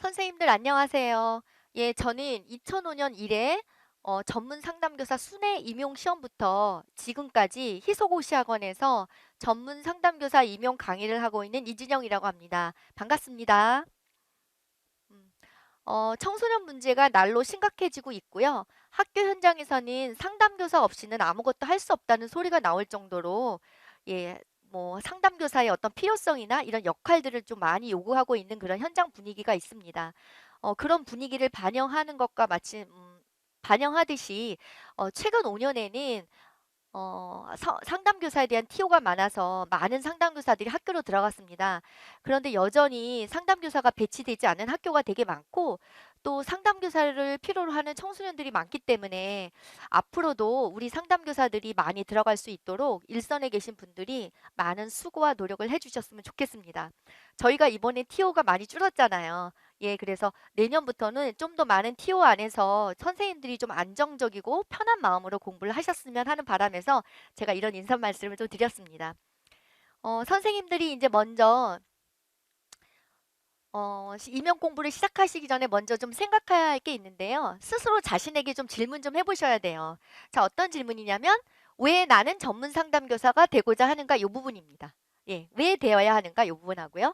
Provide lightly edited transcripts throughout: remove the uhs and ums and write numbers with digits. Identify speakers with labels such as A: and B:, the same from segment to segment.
A: 선생님들 안녕하세요. 예, 저는 2005년 이래 전문 상담교사 순회 임용 시험부터 지금까지 희소고시학원에서 전문 상담교사 임용 강의를 하고 있는 이진영이라고 합니다. 반갑습니다. 음, 청소년 문제가 날로 심각해지고 있고요. 학교 현장에서는 상담교사 없이는 아무것도 할 수 없다는 소리가 나올 정도로 예, 뭐 상담교사의 어떤 필요성이나 이런 역할들을 좀 많이 요구하고 있는 그런 현장 분위기가 있습니다. 그런 분위기를 반영하는 것과 마치 반영하듯이 최근 5년에는 상담교사에 대한 티오가 많아서 많은 상담교사들이 학교로 들어갔습니다. 그런데 여전히 상담교사가 배치되지 않은 학교가 되게 많고 또 상담교사를 필요로 하는 청소년들이 많기 때문에 앞으로도 우리 상담교사들이 많이 들어갈 수 있도록 일선에 계신 분들이 많은 수고와 노력을 해주셨으면 좋겠습니다. 저희가 이번에 티오가 많이 줄었잖아요. 예, 그래서 내년부터는 좀 더 많은 티오 안에서 선생님들이 좀 안정적이고 편한 마음으로 공부를 하셨으면 하는 바람에서 제가 이런 인사 말씀을 좀 드렸습니다. 선생님들이 이제 먼저 임용 공부를 시작하시기 전에 먼저 좀 생각해야 할 게 있는데요. 스스로 자신에게 좀 질문 좀 해보셔야 돼요. 자, 어떤 질문이냐면 왜 나는 전문 상담교사가 되고자 하는가 이 부분입니다. 예, 왜 되어야 하는가 이 부분하고요.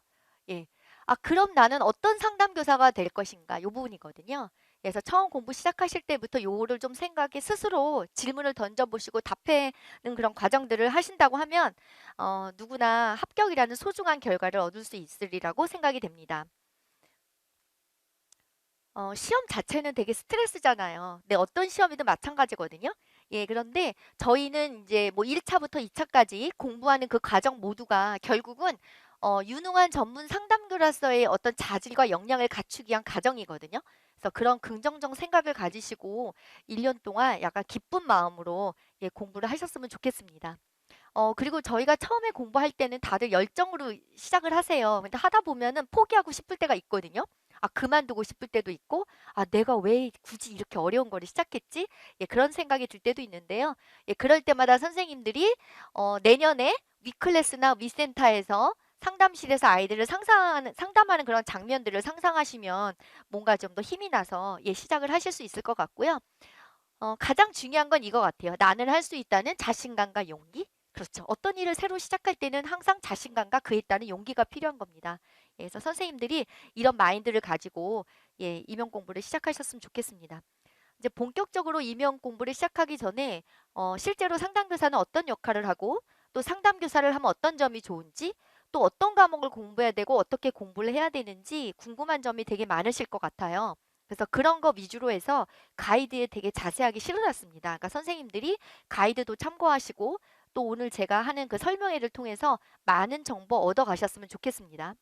A: 예, 그럼 나는 어떤 상담교사가 될 것인가 이 부분이거든요. 그래서 처음 공부 시작하실 때부터 요거를 좀 생각해 스스로 질문을 던져보시고 답하는 그런 과정들을 하신다고 하면 누구나 합격이라는 소중한 결과를 얻을 수 있으리라고 생각이 됩니다. 시험 자체는 되게 스트레스잖아요. 네, 어떤 시험이든 마찬가지거든요. 예, 그런데 저희는 이제 뭐 1차부터 2차까지 공부하는 그 과정 모두가 결국은 유능한 전문 상담교사로서의 어떤 자질과 역량을 갖추기 위한 과정이거든요. 그래서 그런 긍정적 생각을 가지시고 1년 동안 약간 기쁜 마음으로 예, 공부를 하셨으면 좋겠습니다. 그리고 저희가 처음에 공부할 때는 다들 열정으로 시작을 하세요. 근데 하다 보면은 포기하고 싶을 때가 있거든요. 그만두고 싶을 때도 있고, 내가 왜 굳이 이렇게 어려운 거를 시작했지? 예, 그런 생각이 들 때도 있는데요. 예, 그럴 때마다 선생님들이, 내년에 위클래스나 위센터에서 상담실에서 아이들을 상담하는 그런 장면들을 상상하시면 뭔가 좀 더 힘이 나서 예, 시작을 하실 수 있을 것 같고요. 가장 중요한 건 이거 같아요. 나는 할 수 있다는 자신감과 용기? 그렇죠. 어떤 일을 새로 시작할 때는 항상 자신감과 그에 따른 용기가 필요한 겁니다. 예, 그래서 선생님들이 이런 마인드를 가지고 예, 임용 공부를 시작하셨으면 좋겠습니다. 이제 본격적으로 임용 공부를 시작하기 전에 실제로 상담교사는 어떤 역할을 하고 또 상담교사를 하면 어떤 점이 좋은지 또 어떤 과목을 공부해야 되고 어떻게 공부를 해야 되는지 궁금한 점이 되게 많으실 것 같아요. 그래서 그런 거 위주로 해서 가이드에 되게 자세하게 실어놨습니다. 그러니까 선생님들이 가이드도 참고하시고 또 오늘 제가 하는 그 설명회를 통해서 많은 정보 얻어 가셨으면 좋겠습니다.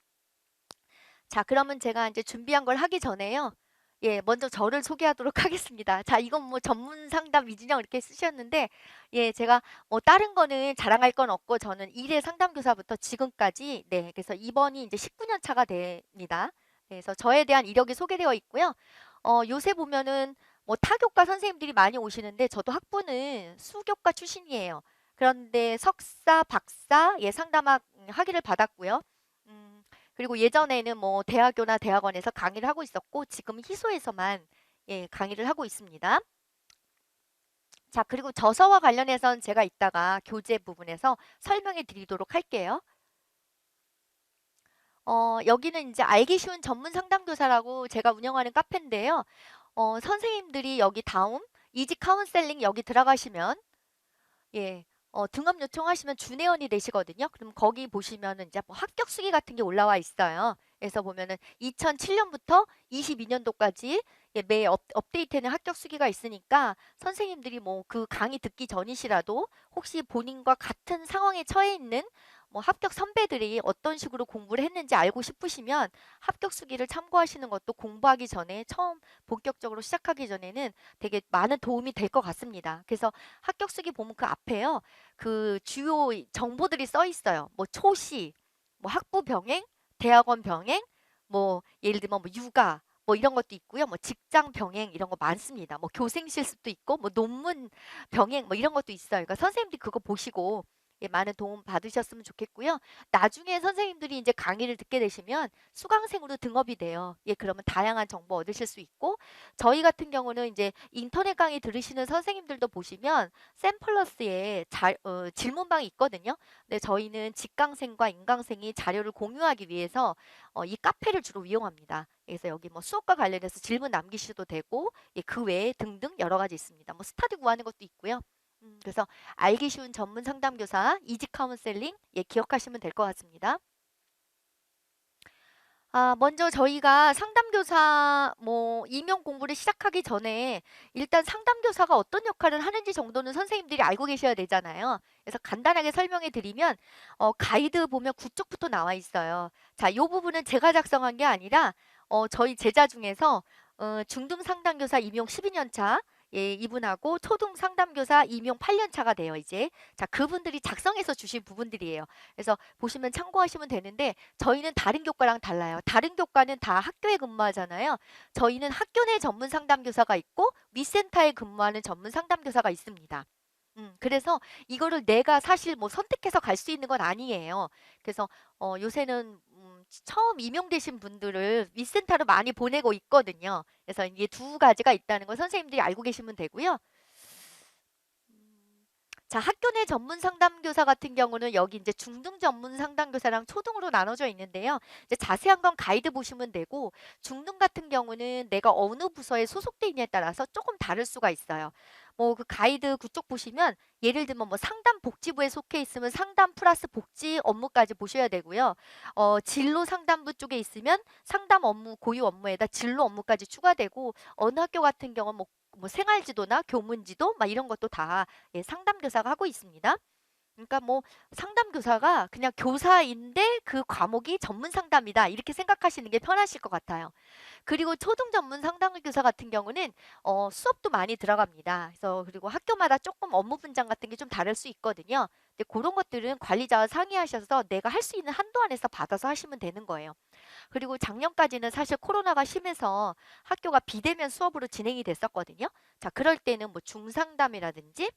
A: 자, 그러면 제가 이제 준비한 걸 하기 전에요. 예, 먼저 저를 소개하도록 하겠습니다. 자, 이건 뭐 전문 상담 이진영 이렇게 쓰셨는데, 예, 제가 뭐 다른 거는 자랑할 건 없고, 저는 1회 상담교사부터 지금까지, 네, 그래서 이번이 이제 19년 차가 됩니다. 네, 그래서 저에 대한 이력이 소개되어 있고요. 요새 보면은 뭐 타교과 선생님들이 많이 오시는데, 저도 학부는 수교과 출신이에요. 그런데 석사, 박사, 예, 상담학 학위를 받았고요. 음, 그리고 예전에는 뭐 대학교나 대학원에서 강의를 하고 있었고 지금 희소에서만 예, 강의를 하고 있습니다. 자, 그리고 저서와 관련해서는 제가 이따가 교재 부분에서 설명해 드리도록 할게요. 여기는 이제 알기 쉬운 전문 상담교사라고 제가 운영하는 카페인데요. 선생님들이 여기 다음 이지 카운셀링 여기 들어가시면 예. 등업 요청하시면 준회원이 되시거든요. 그럼 거기 보시면은 이제 뭐 합격 수기 같은 게 올라와 있어요. 그래서 보면은 2007년부터 22년도까지 예, 매 업데이트되는 합격 수기가 있으니까 선생님들이 뭐 그 강의 듣기 전이시라도 혹시 본인과 같은 상황에 처해 있는 뭐 합격 선배들이 어떤 식으로 공부를 했는지 알고 싶으시면 합격 수기를 참고하시는 것도 공부하기 전에 처음 본격적으로 시작하기 전에는 되게 많은 도움이 될 것 같습니다. 그래서 합격 수기 보면 그 앞에요. 그 주요 정보들이 써 있어요. 뭐 초시, 뭐 학부 병행, 대학원 병행, 뭐 예를 들면 뭐 육아, 뭐 이런 것도 있고요. 뭐 직장 병행 이런 거 많습니다. 뭐 교생 실습도 있고 뭐 논문 병행 뭐 이런 것도 있어요. 그러니까 선생님들이 그거 보시고 예, 많은 도움 받으셨으면 좋겠고요. 나중에 선생님들이 이제 강의를 듣게 되시면 수강생으로 등업이 돼요. 예, 그러면 다양한 정보 얻으실 수 있고 저희 같은 경우는 이제 인터넷 강의 들으시는 선생님들도 보시면 샘플러스에 질문방이 있거든요. 근데 저희는 직강생과 인강생이 자료를 공유하기 위해서 이 카페를 주로 이용합니다. 그래서 여기 뭐 수업과 관련해서 질문 남기셔도 되고 예, 그 외에 등등 여러 가지 있습니다. 뭐 스터디 구하는 것도 있고요. 그래서 알기 쉬운 전문 상담교사 이지 카운셀링 예, 기억하시면 될 것 같습니다. 먼저 저희가 상담교사 임용 공부를 시작하기 전에 일단 상담교사가 어떤 역할을 하는지 정도는 선생님들이 알고 계셔야 되잖아요. 그래서 간단하게 설명해 드리면 가이드 보면 구쪽부터 나와 있어요. 자, 이 부분은 제가 작성한 게 아니라 저희 제자 중에서 중등 상담교사 임용 12년 차 예, 이분하고 초등 상담교사 임용 8년 차가 돼요, 이제. 자, 그분들이 작성해서 주신 부분들이에요. 그래서 보시면 참고하시면 되는데 저희는 다른 교과랑 달라요. 다른 교과는 다 학교에 근무하잖아요. 저희는 학교 내 전문 상담교사가 있고 위센터에 근무하는 전문 상담교사가 있습니다. 그래서 이거를 내가 사실 뭐 선택해서 갈 수 있는 건 아니에요. 그래서 요새는 처음 임용되신 분들을 위센터로 많이 보내고 있거든요. 그래서 이게 두 가지가 있다는 걸 선생님들이 알고 계시면 되고요. 자, 학교 내 전문 상담교사 같은 경우는 여기 이제 중등 전문 상담교사랑 초등으로 나눠져 있는데요. 이제 자세한 건 가이드 보시면 되고, 중등 같은 경우는 내가 어느 부서에 소속돼 있냐에 따라서 조금 다를 수가 있어요. 뭐 그 가이드 그쪽 보시면 예를 들면 뭐 상담 복지부에 속해 있으면 상담 플러스 복지 업무까지 보셔야 되고요. 진로 상담부 쪽에 있으면 상담 업무, 고유 업무에다 진로 업무까지 추가되고, 어느 학교 같은 경우는 뭐 생활지도나 교문지도 막 이런 것도 다 예, 상담교사가 하고 있습니다. 그러니까 뭐 상담교사가 그냥 교사인데 그 과목이 전문 상담이다 이렇게 생각하시는 게 편하실 것 같아요. 그리고 초등 전문 상담교사 같은 경우는 수업도 많이 들어갑니다. 그래서 그리고 학교마다 조금 업무 분장 같은 게 좀 다를 수 있거든요. 근데 그런 것들은 관리자와 상의하셔서 내가 할 수 있는 한도 안에서 받아서 하시면 되는 거예요. 그리고 작년까지는 사실 코로나가 심해서 학교가 비대면 수업으로 진행이 됐었거든요. 자, 그럴 때는 뭐 중상담이라든지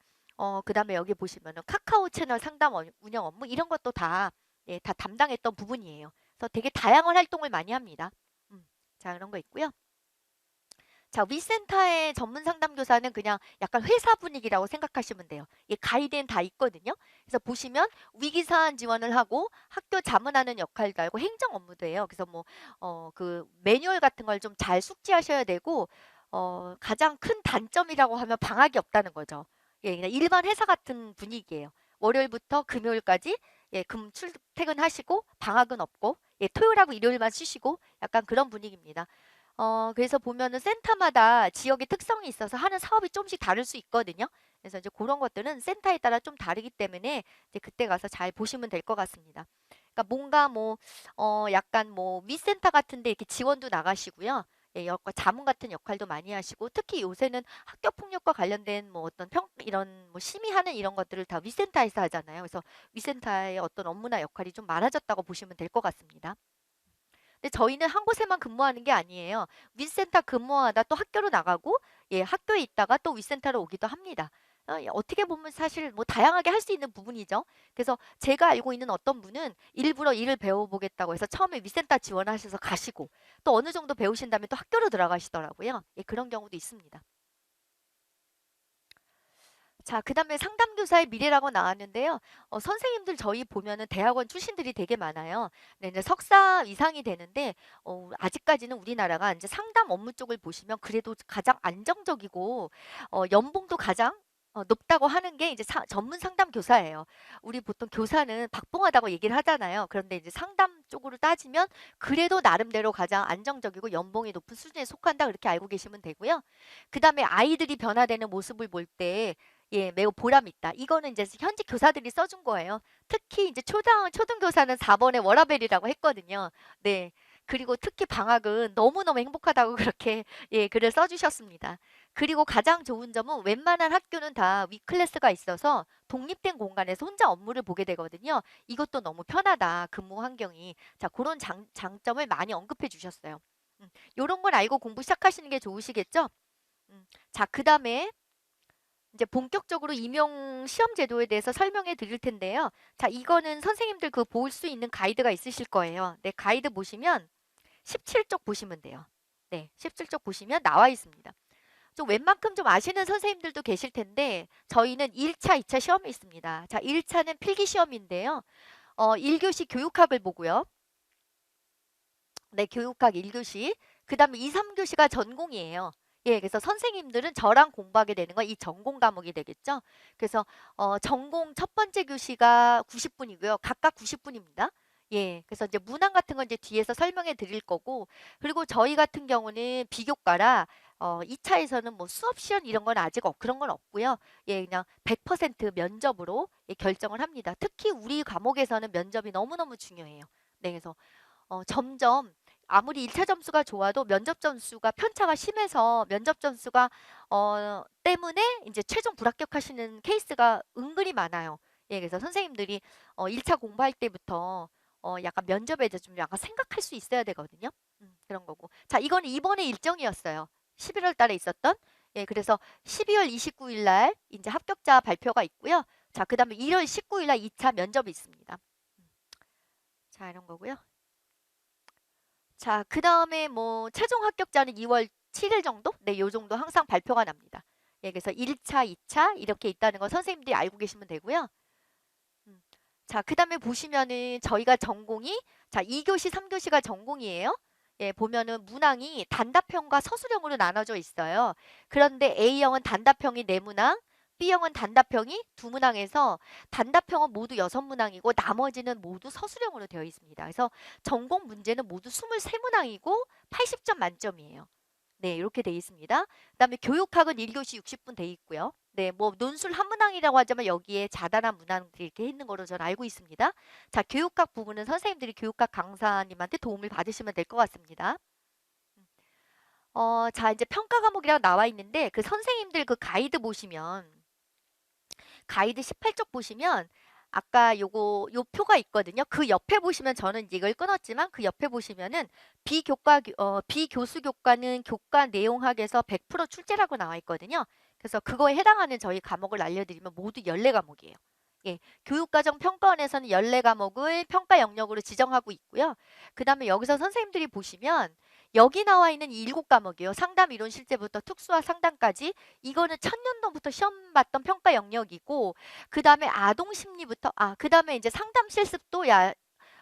A: 그다음에 여기 보시면은 카카오 채널 상담 운영 업무 이런 것도 다 예, 다 담당했던 부분이에요. 그래서 되게 다양한 활동을 많이 합니다. 자, 그런 거 있고요. 자, 위센터의 전문 상담교사는 그냥 약간 회사 분위기라고 생각하시면 돼요. 이 가이드엔 다 있거든요. 그래서 보시면 위기사안 지원을 하고 학교 자문하는 역할도 하고 행정 업무도 해요. 그래서 뭐, 그 매뉴얼 같은 걸 좀 잘 숙지하셔야 되고, 가장 큰 단점이라고 하면 방학이 없다는 거죠. 예, 그냥 일반 회사 같은 분위기예요. 월요일부터 금요일까지 예, 출퇴근하시고 방학은 없고 예, 토요일하고 일요일만 쉬시고 약간 그런 분위기입니다. 그래서 보면은 센터마다 지역의 특성이 있어서 하는 사업이 좀씩 다를 수 있거든요. 그래서 이제 그런 것들은 센터에 따라 좀 다르기 때문에 이제 그때 가서 잘 보시면 될 것 같습니다. 그러니까 뭔가 뭐, 약간 뭐, 미센터 같은데 이렇게 지원도 나가시고요. 예, 자문 같은 역할도 많이 하시고, 특히 요새는 학교 폭력과 관련된 뭐 어떤 이런 뭐 심의하는 이런 것들을 다 위센터에서 하잖아요. 그래서 위센터의 어떤 업무나 역할이 좀 많아졌다고 보시면 될 것 같습니다. 근데 저희는 한 곳에만 근무하는 게 아니에요. 윗센터 근무하다 또 학교로 나가고, 예, 학교에 있다가 또 윗센터로 오기도 합니다. 예, 어떻게 보면 사실 뭐 다양하게 할 수 있는 부분이죠. 그래서 제가 알고 있는 어떤 분은 일부러 일을 배워보겠다고 해서 처음에 윗센터 지원하셔서 가시고 또 어느 정도 배우신 다음에 또 학교로 들어가시더라고요. 예, 그런 경우도 있습니다. 자, 그다음에 상담교사의 미래라고 나왔는데요. 선생님들 저희 보면은 대학원 출신들이 되게 많아요. 네, 이제 석사 이상이 되는데 아직까지는 우리나라가 이제 상담 업무 쪽을 보시면 그래도 가장 안정적이고 연봉도 가장 높다고 하는 게 이제 전문 상담 교사예요. 우리 보통 교사는 박봉하다고 얘기를 하잖아요. 그런데 이제 상담 쪽으로 따지면 그래도 나름대로 가장 안정적이고 연봉이 높은 수준에 속한다 그렇게 알고 계시면 되고요. 그다음에 아이들이 변화되는 모습을 볼때 예, 매우 보람 있다. 이거는 이제 현직 교사들이 써준 거예요. 특히 이제 초등교사는 4번의 워라벨이라고 했거든요. 네. 그리고 특히 방학은 너무너무 행복하다고 그렇게 예, 글을 써주셨습니다. 그리고 가장 좋은 점은 웬만한 학교는 다 위클래스가 있어서 독립된 공간에서 혼자 업무를 보게 되거든요. 이것도 너무 편하다. 근무 환경이. 자, 그런 장점을 많이 언급해 주셨어요. 요런 걸 알고 공부 시작하시는 게 좋으시겠죠? 자, 그다음에 이제 본격적으로 임용 시험 제도에 대해서 설명해 드릴 텐데요. 자, 이거는 선생님들 그 볼 수 있는 가이드가 있으실 거예요. 네, 가이드 보시면 17쪽 보시면 돼요. 네, 17쪽 보시면 나와 있습니다. 좀 웬만큼 좀 아시는 선생님들도 계실 텐데 저희는 1차, 2차 시험이 있습니다. 자, 1차는 필기 시험인데요. 1교시 교육학을 보고요. 네, 교육학 1교시. 그 다음에 2, 3교시가 전공이에요. 예, 그래서 선생님들은 저랑 공부하게 되는 건 이 전공 과목이 되겠죠. 그래서 전공 첫 번째 교시가 90분이고요. 각각 90분입니다. 예, 그래서 이제 문항 같은 건 이제 뒤에서 설명해 드릴 거고, 그리고 저희 같은 경우는 비교과라 2차에서는 뭐 수업 시연 이런 건 아직 그런 건 없고요. 예, 그냥 100% 면접으로 예, 결정을 합니다. 특히 우리 과목에서는 면접이 너무너무 중요해요. 네, 그래서 점점 아무리 1차 점수가 좋아도 면접 점수가 편차가 심해서 면접 점수가 때문에 이제 최종 불합격하시는 케이스가 은근히 많아요. 예, 그래서 선생님들이 1차 공부할 때부터 약간 면접에 대해서 좀 약간 생각할 수 있어야 되거든요. 그런 거고. 자, 이거는 이번에 일정이었어요. 11월 달에 있었던. 예, 그래서 12월 29일 날 이제 합격자 발표가 있고요. 자, 그다음에 1월 19일 날 2차 면접이 있습니다. 자, 이런 거고요. 자, 그 다음에 뭐 최종 합격자는 2월 7일 정도? 네, 요 정도 항상 발표가 납니다. 예, 그래서 1차, 2차 이렇게 있다는 거 선생님들이 알고 계시면 되고요. 음. 자, 그 다음에 보시면은 저희가 전공이 자, 2교시, 3교시가 전공이에요. 예, 보면은 문항이 단답형과 서술형으로 나눠져 있어요. 그런데 A형은 단답형이 4문항, B형은 단답형이 2문항에서 단답형은 모두 6문항이고 나머지는 모두 서술형으로 되어 있습니다. 그래서 전공 문제는 모두 23문항이고 80점 만점이에요. 네, 이렇게 돼 있습니다. 그다음에 교육학은 1교시 60분 돼 있고요. 네, 뭐 논술 한 문항이라고 하지만 여기에 자잘한 문항들이 이렇게 있는 거로 저는 알고 있습니다. 자, 교육학 부분은 선생님들이 교육학 강사님한테 도움을 받으시면 될 것 같습니다. 자, 이제 평가 과목이라고 나와 있는데 그 선생님들 그 가이드 보시면 가이드 18쪽 보시면 아까 요 표가 있거든요. 그 옆에 보시면 저는 이제 이걸 끊었지만 그 옆에 보시면은 비교수 교과는 교과 내용학에서 100% 출제라고 나와 있거든요. 그래서 그거에 해당하는 저희 과목을 알려드리면 모두 14과목이에요. 예, 교육과정 평가원에서는 14과목을 평가 영역으로 지정하고 있고요. 그 다음에 여기서 선생님들이 보시면 여기 나와 있는 이 7과목이요. 상담, 이론, 실제부터 특수화, 상담까지 이거는 천년도부터 시험 봤던 평가 영역이고 그 다음에 아동 심리부터 그 다음에 이제 상담 실습도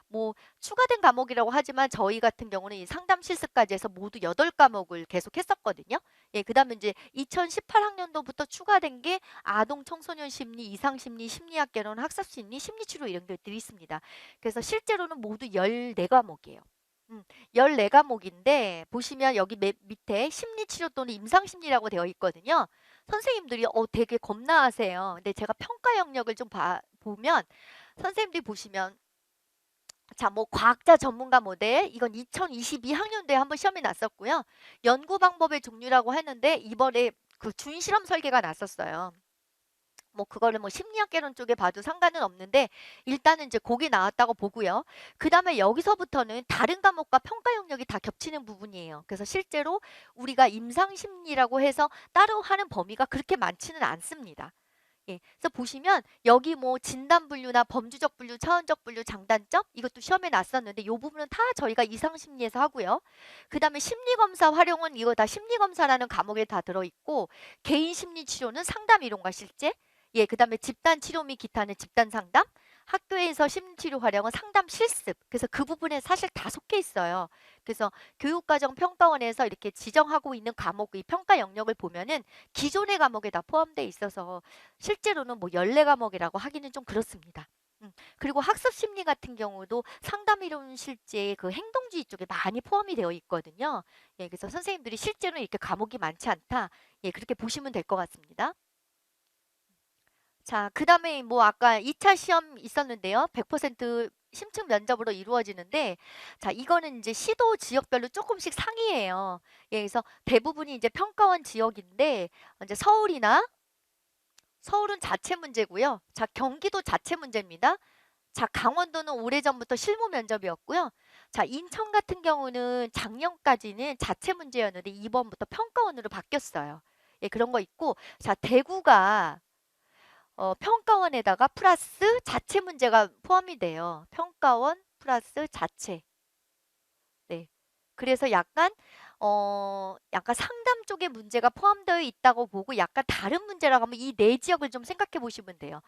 A: 뭐 추가된 과목이라고 하지만 저희 같은 경우는 이 상담 실습까지 해서 모두 8과목을 계속 했었거든요. 예, 그다음에 이제 2018학년도부터 추가된 게 아동 청소년 심리, 이상 심리, 심리학 개론, 학습 심리, 심리 치료 이런 것들이 있습니다. 그래서 실제로는 모두 14과목이에요. 14과목인데 보시면 여기 밑에 심리치료 또는 임상심리라고 되어 있거든요. 선생님들이 되게 겁나하세요. 근데 제가 평가 영역을 좀 보면 선생님들이 보시면 자, 뭐 과학자 전문가 모델 이건 2022학년도에 한번 시험이 났었고요. 연구 방법의 종류라고 했는데 이번에 그 준실험 설계가 났었어요. 뭐 그거를 뭐 심리학개론 쪽에 봐도 상관은 없는데 일단은 이제 곡이 나왔다고 보고요. 그 다음에 여기서부터는 다른 과목과 평가 영역이 다 겹치는 부분이에요. 그래서 실제로 우리가 임상심리라고 해서 따로 하는 범위가 그렇게 많지는 않습니다. 예, 그래서 보시면 여기 뭐 진단 분류나 범주적 분류, 차원적 분류, 장단점 이것도 시험에 났었는데 이 부분은 다 저희가 이상 심리에서 하고요. 그다음에 심리 검사 활용은 이거 다 심리 검사라는 과목에 다 들어 있고 개인 심리 치료는 상담 이론과 실제 예, 그다음에 집단 치료 및 기타는 집단 상담 학교에서 심리치료 활용은 상담 실습. 그래서 그 부분에 사실 다 속해 있어요. 그래서 교육과정 평가원에서 이렇게 지정하고 있는 과목, 이 평가 영역을 보면은 기존의 과목에 다 포함되어 있어서 실제로는 뭐 14과목이라고 하기는 좀 그렇습니다. 그리고 학습 심리 같은 경우도 상담 이론 실제 그 행동주의 쪽에 많이 포함이 되어 있거든요. 예, 그래서 선생님들이 실제로는 이렇게 과목이 많지 않다. 예, 그렇게 보시면 될 것 같습니다. 자, 그 다음에 뭐 아까 2차 시험 있었는데요. 100% 심층 면접으로 이루어지는데, 자, 이거는 이제 시도 지역별로 조금씩 상이에요. 예, 그래서 대부분이 이제 평가원 지역인데, 이제 서울은 자체 문제고요. 자, 경기도 자체 문제입니다. 자, 강원도는 오래전부터 실무 면접이었고요. 자, 인천 같은 경우는 작년까지는 자체 문제였는데 이번부터 평가원으로 바뀌었어요. 예, 그런 거 있고, 자, 대구가 평가원에다가 플러스 자체 문제가 포함이 돼요. 평가원 플러스 자체. 네. 그래서 약간 상담 쪽에 문제가 포함되어 있다고 보고 약간 다른 문제라고 하면 이 네 지역을 좀 생각해 보시면 돼요.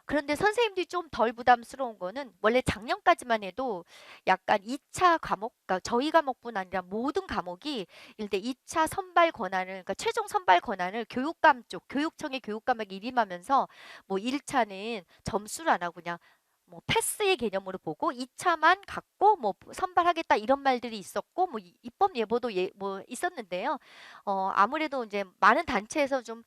A: 그런데 선생님들이 좀 덜 부담스러운 거는 원래 작년까지만 해도 약간 2차 과목, 그러니까 저희 과목뿐 아니라 모든 과목이 일대 2차 선발 권한을, 그러니까 최종 선발 권한을 교육감 쪽, 교육청의 교육감에게 일임하면서 뭐 1차는 점수를 안 하고 그냥 뭐 패스의 개념으로 보고 2차만 갖고 뭐 선발하겠다 이런 말들이 있었고 뭐 입법 예보도 뭐 있었는데요. 아무래도 이제 많은 단체에서 좀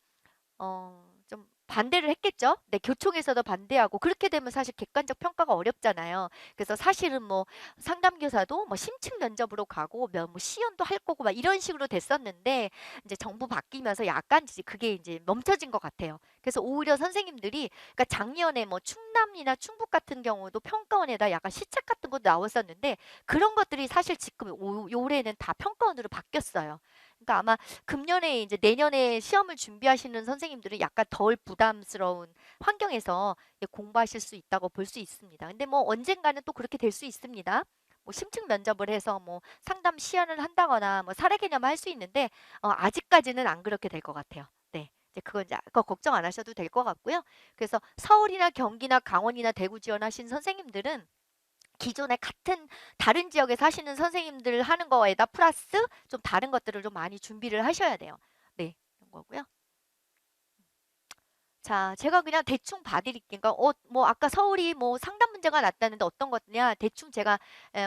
A: 반대를 했겠죠. 네, 교총에서도 반대하고 그렇게 되면 사실 객관적 평가가 어렵잖아요. 그래서 사실은 뭐 상담교사도 뭐 심층 면접으로 가고 뭐 시연도 할 거고 막 이런 식으로 됐었는데 이제 정부 바뀌면서 약간 이제 그게 이제 멈춰진 것 같아요. 그래서 오히려 선생님들이 그러니까 작년에 뭐 충남이나 충북 같은 경우도 평가원에다 약간 시책 같은 것도 나왔었는데 그런 것들이 사실 지금 올해는 다 평가원으로 바뀌었어요. 그러니까 아마 금년에 이제 내년에 시험을 준비하시는 선생님들은 약간 덜 부담스러운 환경에서 공부하실 수 있다고 볼 수 있습니다. 근데 뭐 언젠가는 또 그렇게 될 수 있습니다. 뭐 심층 면접을 해서 뭐 상담 시연을 한다거나 뭐 사례 개념을 할 수 있는데 아직까지는 안 그렇게 될 것 같아요. 네. 이제 그건 이제 그거 걱정 안 하셔도 될 것 같고요. 그래서 서울이나 경기나 강원이나 대구 지원하신 선생님들은 기존에 같은 다른 지역에 사시는 선생님들 하는 거에다 플러스 좀 다른 것들을 좀 많이 준비를 하셔야 돼요. 네, 그런 거고요. 자, 제가 그냥 대충 봐드릴게요. 그러니까 뭐 아까 서울이 뭐 상담 문제가 났다는데 어떤 거냐 대충 제가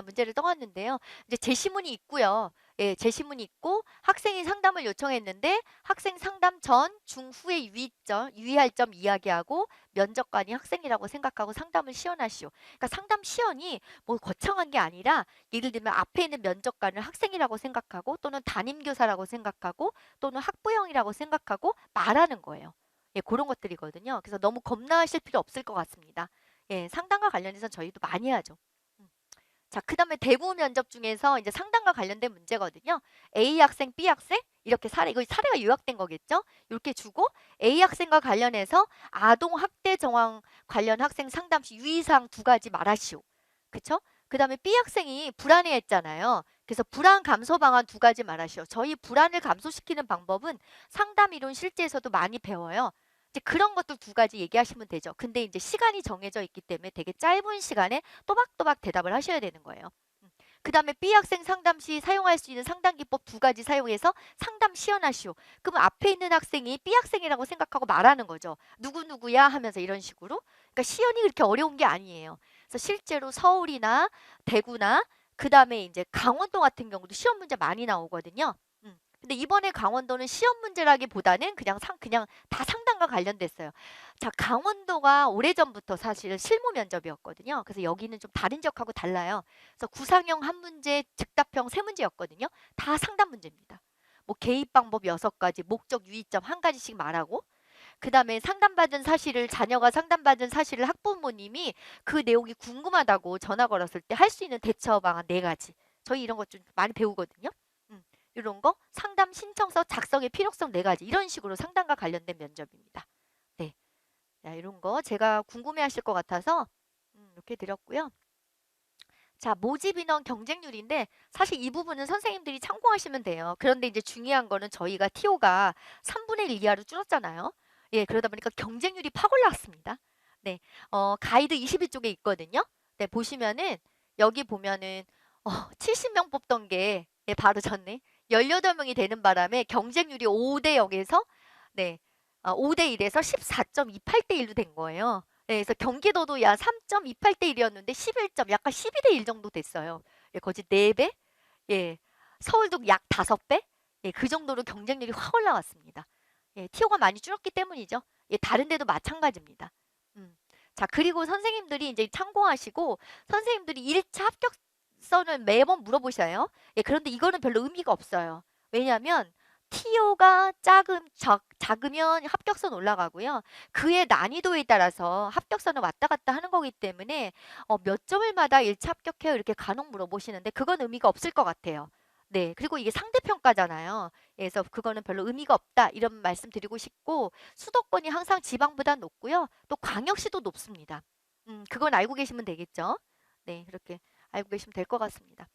A: 문제를 떠왔는데요. 이제 제시문이 있고요. 예, 제시문이 있고 학생이 상담을 요청했는데 학생 상담 전, 중후의 유의할 점 이야기하고 면접관이 학생이라고 생각하고 상담을 시연하시오. 그러니까 상담 시연이 뭐 거창한 게 아니라 예를 들면 앞에 있는 면접관을 학생이라고 생각하고 또는 담임교사라고 생각하고 또는 학부형이라고 생각하고 말하는 거예요. 예, 그런 것들이거든요. 그래서 너무 겁나실 필요 없을 것 같습니다. 예, 상담과 관련해서 저희도 많이 하죠. 음. 자, 그다음에 대구 면접 중에서 이제 상담과 관련된 문제거든요. A 학생, B 학생 이렇게 이거 사례가 요약된 거겠죠? 이렇게 주고 A 학생과 관련해서 아동 학대 정황 관련 학생 상담 시 유의사항 두 가지 말하시오. 그쵸? 그다음에 B 학생이 불안해했잖아요. 그래서 불안 감소 방안 두 가지 말하시오. 저희 불안을 감소시키는 방법은 상담 이론 실제에서도 많이 배워요. 이제 그런 것들 두 가지 얘기하시면 되죠. 근데 이제 시간이 정해져 있기 때문에 되게 짧은 시간에 또박또박 대답을 하셔야 되는 거예요. 그 다음에 B 학생 상담 시 사용할 수 있는 상담 기법 두 가지 사용해서 상담 시연하시오. 그럼 앞에 있는 학생이 B 학생이라고 생각하고 말하는 거죠. 누구누구야 하면서 이런 식으로. 그러니까 시연이 그렇게 어려운 게 아니에요. 그래서 실제로 서울이나 대구나 그 다음에 이제 강원도 같은 경우도 시험 문제 많이 나오거든요. 근데 이번에 강원도는 시험 문제라기보다는 그냥 다 상담과 관련됐어요. 자, 강원도가 오래전부터 사실 실무 면접이었거든요. 그래서 여기는 좀 다른 지역하고 달라요. 그래서 구상형 한 문제, 즉답형 세 문제였거든요. 다 상담 문제입니다. 뭐 개입 방법 6가지, 목적 유의점 한 가지씩 말하고 그다음에 자녀가 상담받은 사실을 학부모님이 그 내용이 궁금하다고 전화 걸었을 때 할 수 있는 대처 방안 4가지. 저희 이런 것 좀 많이 배우거든요. 음, 이런 거 상담 신청서 작성의 필요성 4가지 이런 식으로 상담과 관련된 면접입니다. 네, 자, 이런 거 제가 궁금해하실 것 같아서 이렇게 드렸고요. 자, 모집 인원 경쟁률인데 사실 이 부분은 선생님들이 참고하시면 돼요. 그런데 이제 중요한 거는 저희가 TO가 3분의 1 이하로 줄었잖아요. 예, 그러다 보니까 경쟁률이 확 올라왔습니다. 네, 가이드 21쪽에 있거든요. 네, 보시면은 여기 보면은 70명 뽑던 게 예, 바로 졌네. 18명이 되는 바람에 경쟁률이 5대 0에서 네, 5대 1에서 14.28대 1로 된 거예요. 네, 그래서 경기도도 약 3.28대 1이었는데 11점, 약간 12대 1 정도 됐어요. 예, 거의 4배? 예, 서울도 약 5배? 예, 그 정도로 경쟁률이 확 올라왔습니다. 예, 티오가 많이 줄었기 때문이죠. 예, 다른 데도 마찬가지입니다. 자, 그리고 선생님들이 이제 참고하시고 선생님들이 1차 합격선을 매번 물어보셔요. 예, 그런데 이거는 별로 의미가 없어요. 왜냐하면 TO가 작으면 합격선 올라가고요. 그의 난이도에 따라서 합격선을 왔다 갔다 하는 거기 때문에 몇 점을마다 1차 합격해요 이렇게 간혹 물어보시는데 그건 의미가 없을 것 같아요. 네. 그리고 이게 상대평가잖아요. 그래서 그거는 별로 의미가 없다. 이런 말씀 드리고 싶고, 수도권이 항상 지방보다 높고요. 또 광역시도 높습니다. 그건 알고 계시면 되겠죠? 네. 그렇게 알고 계시면 될 것 같습니다.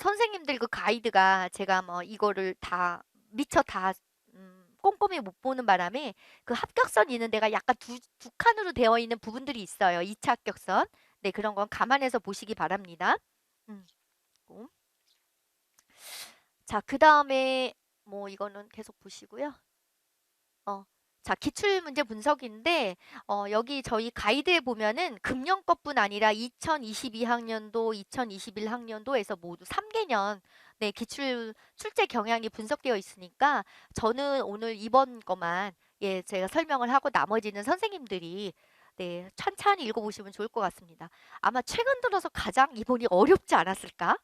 A: 선생님들 그 가이드가 제가 뭐 이거를 다 미처 다 꼼꼼히 못 보는 바람에 그 합격선 있는 데가 약간 두 칸으로 되어 있는 부분들이 있어요. 2차 합격선. 네, 그런 건 감안해서 보시기 바랍니다. 음. 고. 자, 그 다음에 뭐 이거는 계속 보시고요. 어, 자, 기출문제 분석인데, 여기 저희 가이드에 보면은 금년 것뿐 아니라 2022학년도, 2021학년도에서 모두 3개년, 네, 기출 출제 경향이 분석되어 있으니까 저는 오늘 이번 것만, 예, 제가 설명을 하고 나머지는 선생님들이 네, 찬찬히 읽어보시면 좋을 것 같습니다. 아마 최근 들어서 가장 이번이 어렵지 않았을까?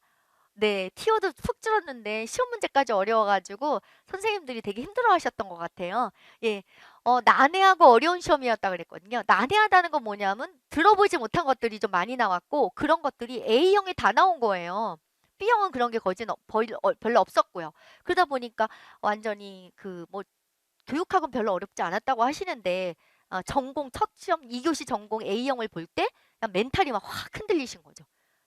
A: 네, 티오도 푹 줄었는데 시험 문제까지 어려워가지고 선생님들이 되게 힘들어하셨던 것 같아요. 예, 난해하고 어려운 시험이었다 그랬거든요. 난해하다는 건 뭐냐면 들어보지 못한 것들이 좀 많이 나왔고 그런 것들이 A형이 다 나온 거예요. B형은 그런 게 별로 없었고요. 그러다 보니까 완전히 그 뭐 교육학은 별로 어렵지 않았다고 하시는데 전공 첫 시험 2교시 전공 A형을 볼 때 그냥 멘탈이 막 확 흔들리신 거죠.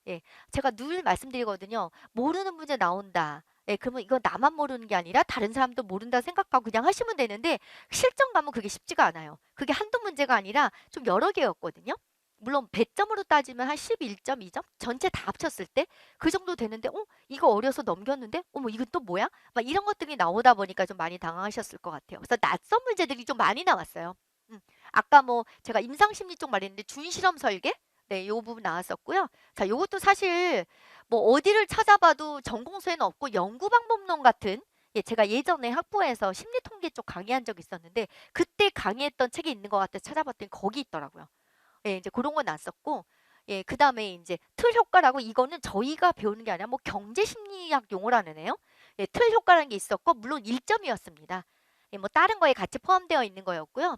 A: 예, 제가 늘 말씀드리거든요. 모르는 문제 나온다. 예, 그러면 이거 나만 모르는 게 아니라 다른 사람도 모른다 생각하고 그냥 하시면 되는데 실전 가면 그게 쉽지가 않아요. 그게 한두 문제가 아니라 좀 여러 개였거든요. 물론 배점으로 따지면 한 11점, 2점? 전체 다 합쳤을 때 그 정도 되는데 이거 어려서 넘겼는데 어머 이건 또 뭐야? 막 이런 것들이 나오다 보니까 좀 많이 당황하셨을 것 같아요. 그래서 낯선 문제들이 좀 많이 나왔어요. 음, 아까 뭐 제가 임상심리 쪽 말했는데 준실험 설계? 네, 요 부분 나왔었고요. 자, 요것도 사실 뭐 어디를 찾아봐도 전공서에는 없고 연구방법론 같은 예, 제가 예전에 학부에서 심리통계 쪽 강의한 적이 있었는데 그때 강의했던 책이 있는 것 같아서 찾아봤더니 거기 있더라고요. 예, 이제 그런 건 났었고 예, 그다음에 이제 틀 효과라고 이거는 저희가 배우는 게 아니라 뭐 경제 심리학 용어라는 애요. 예, 틀 효과라는 게 있었고 물론 1점이었습니다. 예, 뭐 다른 거에 같이 포함되어 있는 거였고요.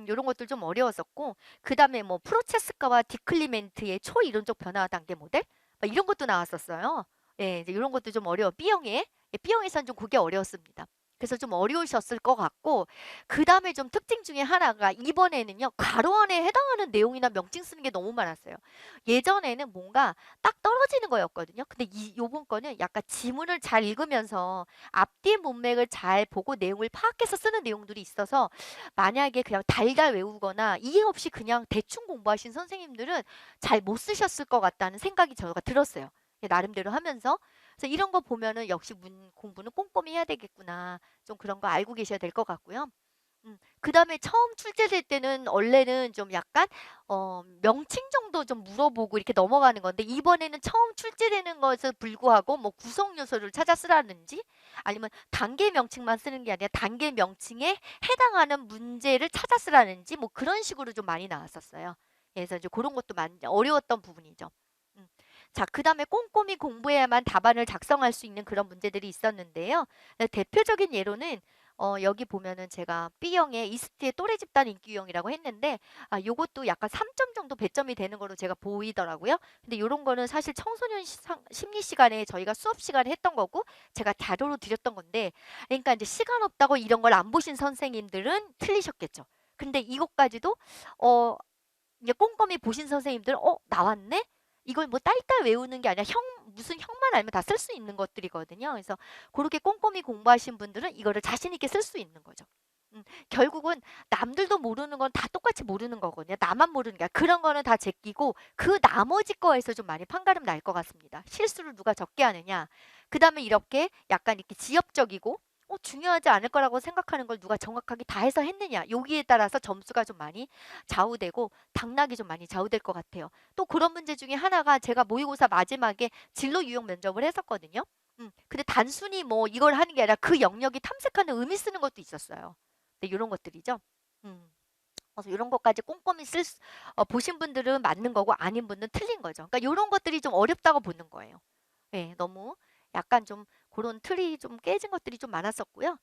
A: 요런 것들 좀 어려웠었고 그다음에 뭐 프로체스카와 디클리멘트의 초이론적 변화 단계 모델 막 이런 것도 나왔었어요. 예, 이제 이런 것도 좀 어려워. B형에 예, B형에서는 좀 그게 어려웠습니다. 그래서 좀 어려우셨을 것 같고 그 다음에 좀 특징 중에 하나가 이번에는요. 괄호안에 해당하는 내용이나 명칭 쓰는 게 너무 많았어요. 예전에는 뭔가 딱 떨어지는 거였거든요. 근데 요번 거는 약간 지문을 잘 읽으면서 앞뒤 문맥을 잘 보고 내용을 파악해서 쓰는 내용들이 있어서 만약에 그냥 달달 외우거나 이해 없이 그냥 대충 공부하신 선생님들은 잘 못 쓰셨을 것 같다는 생각이 저가 들었어요. 나름대로 하면서. 그래서 이런 거 보면은 역시 문 공부는 꼼꼼히 해야 되겠구나. 좀 그런 거 알고 계셔야 될 것 같고요. 그다음에 처음 출제될 때는 원래는 좀 약간 명칭 정도 좀 물어보고 이렇게 넘어가는 건데 이번에는 처음 출제되는 것에 불구하고 뭐 구성 요소를 찾아 쓰라든지 아니면 단계 명칭만 쓰는 게 아니라 단계 명칭에 해당하는 문제를 찾아 쓰라든지 뭐 그런 식으로 좀 많이 나왔었어요. 그래서 이제 그런 것도 많이 어려웠던 부분이죠. 음. 자, 그다음에 꼼꼼히 공부해야만 답안을 작성할 수 있는 그런 문제들이 있었는데요. 대표적인 예로는 여기 보면은 제가 B형의 이스트의 또래 집단 인기 유형이라고 했는데 요것도 약간 3점 정도 배점이 되는 거로 제가 보이더라고요. 근데 요런 거는 사실 청소년 심리 시간에 저희가 수업 시간에 했던 거고 제가 자료로 드렸던 건데 그러니까 이제 시간 없다고 이런 걸 안 보신 선생님들은 틀리셨겠죠. 근데 이것까지도 어 이제 꼼꼼히 보신 선생님들은 나왔네? 이걸 뭐 딸딸 외우는 게 아니라 무슨 형만 알면 다 쓸 수 있는 것들이거든요. 그래서 그렇게 꼼꼼히 공부하신 분들은 이거를 자신 있게 쓸 수 있는 거죠. 결국은 남들도 모르는 건 다 똑같이 모르는 거거든요. 나만 모르는 게 아니라 그런 거는 다 제끼고 그 나머지 거에서 좀 많이 판가름 날 것 같습니다. 실수를 누가 적게 하느냐. 그다음에 이렇게 약간 이렇게 지엽적이고 중요하지 않을 거라고 생각하는 걸 누가 정확하게 다 해서 했느냐. 여기에 따라서 점수가 좀 많이 좌우되고 당락이 좀 많이 좌우될 것 같아요. 또 그런 문제 중에 하나가 제가 모의고사 마지막에 진로 유형 면접을 했었거든요. 근데 단순히 뭐 이걸 하는 게 아니라 그 영역이 탐색하는 의미 쓰는 것도 있었어요. 네, 이런 것들이죠. 음. 그래서 이런 것까지 꼼꼼히 보신 분들은 맞는 거고 아닌 분은 틀린 거죠. 그러니까 이런 것들이 좀 어렵다고 보는 거예요. 네, 너무 약간 좀 그런 틀이 좀 깨진 것들이 좀 많았었고요.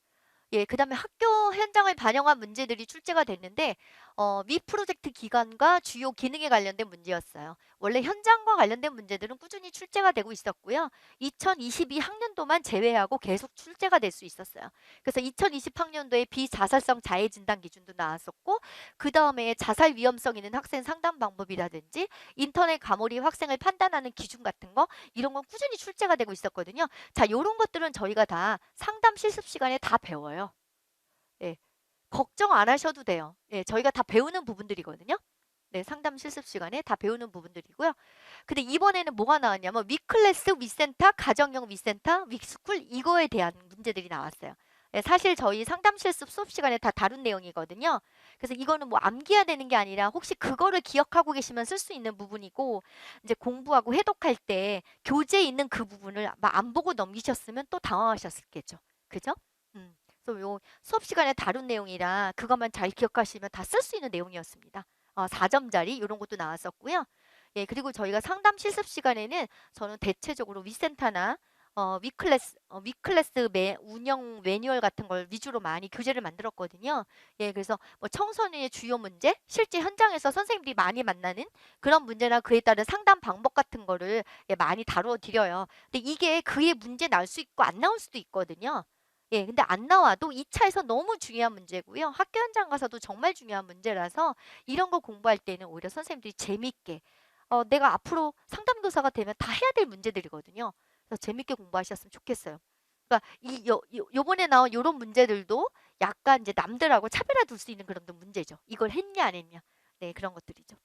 A: 예, 그다음에 학교 현장을 반영한 문제들이 출제가 됐는데 위 프로젝트 기간과 주요 기능에 관련된 문제였어요. 원래 현장과 관련된 문제들은 꾸준히 출제가 되고 있었고요. 2022 학년도만 제외하고 계속 출제가 될 수 있었어요. 그래서 2020 학년도에 비자살성 자해 진단 기준도 나왔었고 그다음에 자살 위험성 있는 학생 상담 방법이라든지 인터넷 과몰입 학생을 판단하는 기준 같은 거 이런 건 꾸준히 출제가 되고 있었거든요. 자, 요런 것들은 저희가 다 상담 실습 시간에 다 배워요. 예. 걱정 안 하셔도 돼요. 예, 저희가 다 배우는 부분들이거든요. 네, 상담 실습 시간에 다 배우는 부분들이고요. 근데 이번에는 뭐가 나왔냐면 위클래스, 위센터, 가정형 위센터, 위스쿨 이거에 대한 문제들이 나왔어요. 예, 사실 저희 상담 실습 수업 시간에 다 다룬 내용이거든요. 그래서 이거는 뭐 암기해야 되는 게 아니라 혹시 그거를 기억하고 계시면 쓸 수 있는 부분이고 이제 공부하고 해독할 때 교재에 있는 그 부분을 막 안 보고 넘기셨으면 또 당황하셨겠죠. 그죠? 그래서 요 수업 시간에 다룬 내용이라 그것만 잘 기억하시면 다 쓸 수 있는 내용이었습니다. 4점짜리 이런 것도 나왔었고요. 예, 그리고 저희가 상담 실습 시간에는 저는 대체적으로 위센터나 위클래스 운영 매뉴얼 같은 걸 위주로 많이 교재를 만들었거든요. 예, 그래서 뭐 청소년의 주요 문제, 실제 현장에서 선생님들이 많이 만나는 그런 문제나 그에 따른 상담 방법 같은 거를 예, 많이 다루어 드려요. 근데 이게 그의 문제 날 수 있고 안 나올 수도 있거든요. 예, 근데 안 나와도 2차에서 너무 중요한 문제고요. 학교 현장 가서도 정말 중요한 문제라서 이런 거 공부할 때는 오히려 선생님들이 재밌게 내가 앞으로 상담교사가 되면 다 해야 될 문제들이거든요. 그래서 재밌게 공부하셨으면 좋겠어요. 그러니까 요번에 나온 요런 문제들도 약간 이제 남들하고 차별화 둘 수 있는 그런 문제죠. 이걸 했냐 안 했냐. 네, 그런 것들이죠.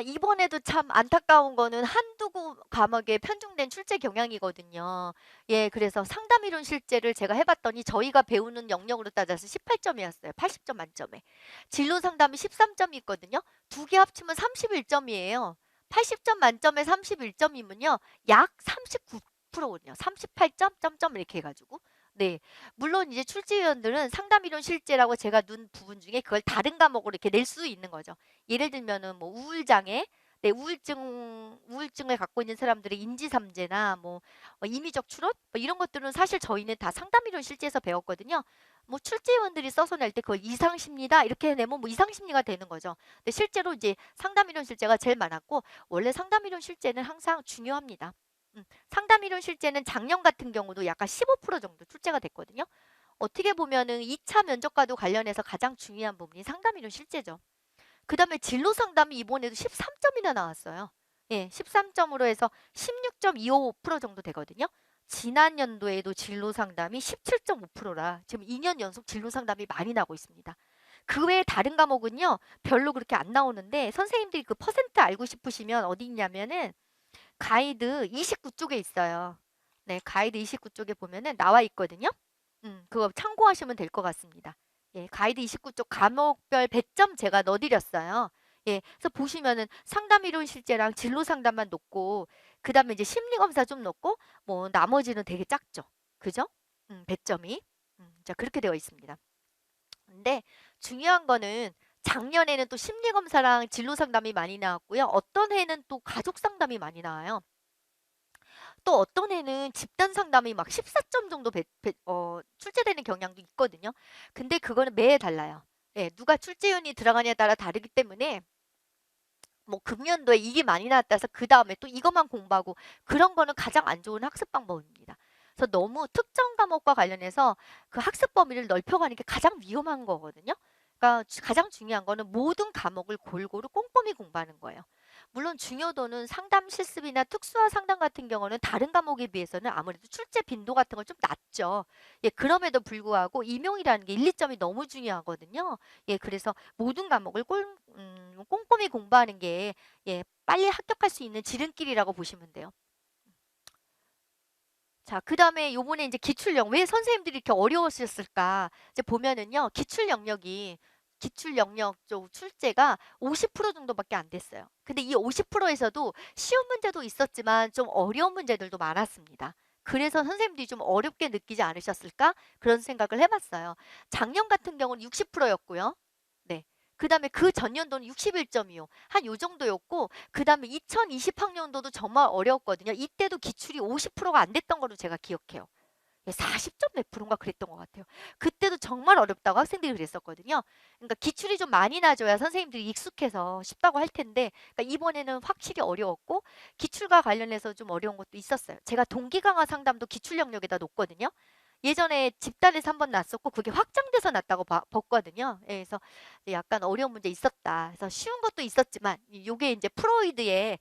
A: 이번에도 참 안타까운 거는 한두 과목에 편중된 출제 경향이거든요. 예, 그래서 상담 이론 실제를 제가 해봤더니 저희가 배우는 영역으로 따져서 18점이었어요. 80점 만점에. 진로 상담이 13점이 있거든요. 두 개 합치면 31점이에요. 80점 만점에 31점이면요. 약 39%거든요. 38점, 점점 이렇게 해가지고. 네. 물론 이제 출제위원들은 상담 이론 실제라고 제가 눈 부분 중에 그걸 다른 과목으로 이렇게 낼 수 있는 거죠. 예를 들면은 뭐 우울장애, 네, 우울증을 갖고 있는 사람들의 인지삼재나 뭐 임의적 추론 뭐 이런 것들은 사실 저희는 다 상담이론 실제에서 배웠거든요. 뭐 출제위원들이 써서 낼 때 그걸 이상심리다 이렇게 내면 뭐 이상심리가 되는 거죠. 근데 실제로 이제 상담이론 실제가 제일 많았고 원래 상담이론 실제는 항상 중요합니다. 상담이론 실제는 작년 같은 경우도 약간 15% 정도 출제가 됐거든요. 어떻게 보면은 2차 면접과도 관련해서 가장 중요한 부분이 상담이론 실제죠. 그 다음에 진로 상담이 이번에도 13점이나 나왔어요. 예, 13점으로 해서 16.25% 정도 되거든요. 지난 연도에도 진로 상담이 17.5%라 지금 2년 연속 진로 상담이 많이 나고 있습니다. 그 외에 다른 과목은요, 별로 그렇게 안 나오는데 선생님들이 그 퍼센트 알고 싶으시면 어디 있냐면은 가이드 29쪽에 있어요. 네, 가이드 29쪽에 보면은 나와 있거든요. 그거 참고하시면 될 것 같습니다. 예, 가이드 29쪽 과목별 배점 제가 넣어드렸어요. 예, 그래서 보시면은 상담 이론 실제랑 진로 상담만 놓고 그 다음에 이제 심리 검사 좀 넣고 뭐 나머지는 되게 작죠. 그죠? 배점이. 자, 그렇게 되어 있습니다. 근데 중요한 거는 작년에는 또 심리 검사랑 진로 상담이 많이 나왔고요. 어떤 해는 또 가족 상담이 많이 나와요. 또 어떤 애는 집단 상담이 막 14점 정도 출제되는 경향도 있거든요. 근데 그거는 매해 달라요. 예, 누가 출제위원이 들어가냐에 따라 다르기 때문에 뭐 금년도에 이게 많이 나왔다 해서 그 다음에 또 이것만 공부하고 그런 거는 가장 안 좋은 학습 방법입니다. 그래서 너무 특정 과목과 관련해서 그 학습 범위를 넓혀가는 게 가장 위험한 거거든요. 그러니까 가장 중요한 거는 모든 과목을 골고루 꼼꼼히 공부하는 거예요. 물론 중요도는 상담 실습이나 특수화 상담 같은 경우는 다른 과목에 비해서는 아무래도 출제 빈도 같은 건 좀 낮죠. 예, 그럼에도 불구하고 임용이라는 게 1, 2점이 너무 중요하거든요. 예, 그래서 모든 과목을 꼼꼼히 공부하는 게 예, 빨리 합격할 수 있는 지름길이라고 보시면 돼요. 자, 그 다음에 요번에 이제 왜 선생님들이 이렇게 어려웠을까? 이제 보면은요, 기출 영역 쪽 출제가 50% 정도밖에 안 됐어요. 근데 이 50%에서도 쉬운 문제도 있었지만 좀 어려운 문제들도 많았습니다. 그래서 선생님들이 좀 어렵게 느끼지 않으셨을까? 그런 생각을 해봤어요. 작년 같은 경우는 60%였고요. 네. 그 다음에 그 전년도는 61점이요. 한 요 정도였고, 그 다음에 2020학년도도 정말 어려웠거든요. 이때도 기출이 50%가 안 됐던 걸로 제가 기억해요. 40점 몇 프로인가 그랬던 것 같아요. 그때도 정말 어렵다고 학생들이 그랬었거든요. 그러니까 기출이 좀 많이 나줘야 선생님들이 익숙해서 쉽다고 할 텐데, 그러니까 이번에는 확실히 어려웠고 기출과 관련해서 좀 어려운 것도 있었어요. 제가 동기 강화 상담도 기출 영역에다 놓거든요. 예전에 집단에서 한번 났었고 그게 확장돼서 났다고 봤거든요. 예, 그래서 약간 어려운 문제 있었다. 그래서 쉬운 것도 있었지만 요게 이제 프로이드의